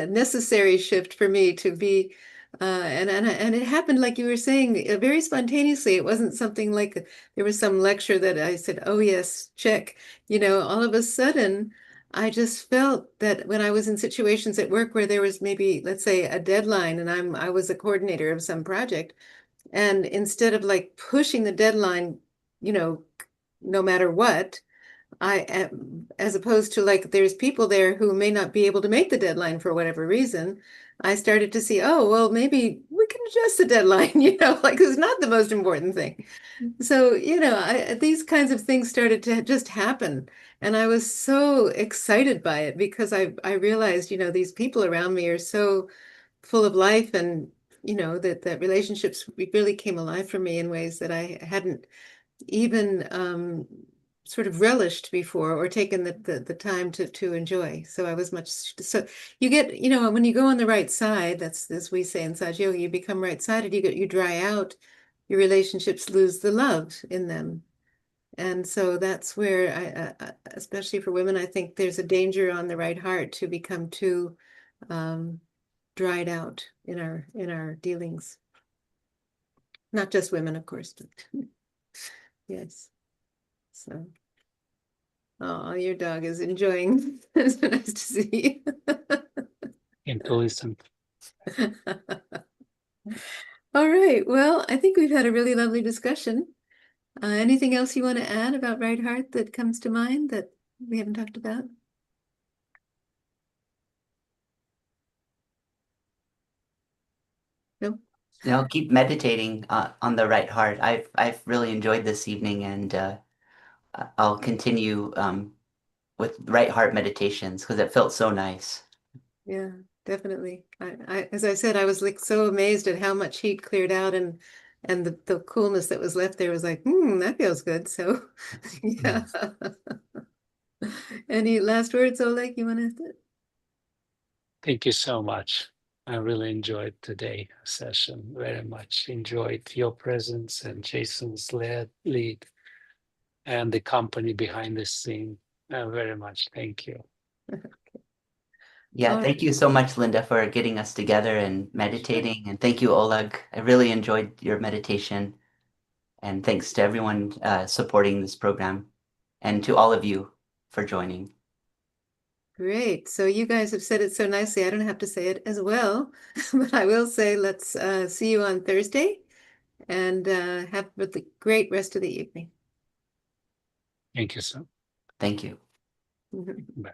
necessary shift for me to be, and it happened, like you were saying, very spontaneously. It wasn't something like there was some lecture that I said, oh yes, check. All of a sudden, I just felt that when I was in situations at work where there was maybe, let's say, a deadline, and I was a coordinator of some project, and instead of like pushing the deadline, no matter what, as opposed to like there's people there who may not be able to make the deadline for whatever reason, I started to see, oh, well, maybe we can adjust the deadline, like it's not the most important thing. So, these kinds of things started to just happen. And I was so excited by it because I realized, these people around me are so full of life, and, that relationships really came alive for me in ways that I hadn't even sort of relished before or taken the time to enjoy. So I was so you get, when you go on the right side, that's as we say in Sahaja Yoga, you become right-sided, you dry out, your relationships lose the love in them. And so that's where especially for women, I think there's a danger on the right heart to become too dried out in our dealings. Not just women, of course, but yes. So, oh, your dog is enjoying. It's nice to see. And to listen. All right. Well, I think we've had a really lovely discussion. Anything else you want to add about right heart that comes to mind that we haven't talked about? No? Now keep meditating on the right heart. I've really enjoyed this evening, and I'll continue with right heart meditations because it felt so nice. Yeah, definitely. As I said, I was like so amazed at how much heat cleared out, and the coolness that was left there was like, that feels good. So yeah. Any last words, Oleg, you want to? Thank you so much. I really enjoyed today's session, very much enjoyed your presence and Jason's lead and the company behind the scene. Very much. Thank you. Yeah, All thank you so much, Linda, for getting us together and meditating. And thank you, Oleg. I really enjoyed your meditation. And thanks to everyone supporting this program, and to all of you for joining. Great. So you guys have said it so nicely. I don't have to say it as well, but I will say let's see you on Thursday, and have a great rest of the evening. Thank you so. Thank you. Bye.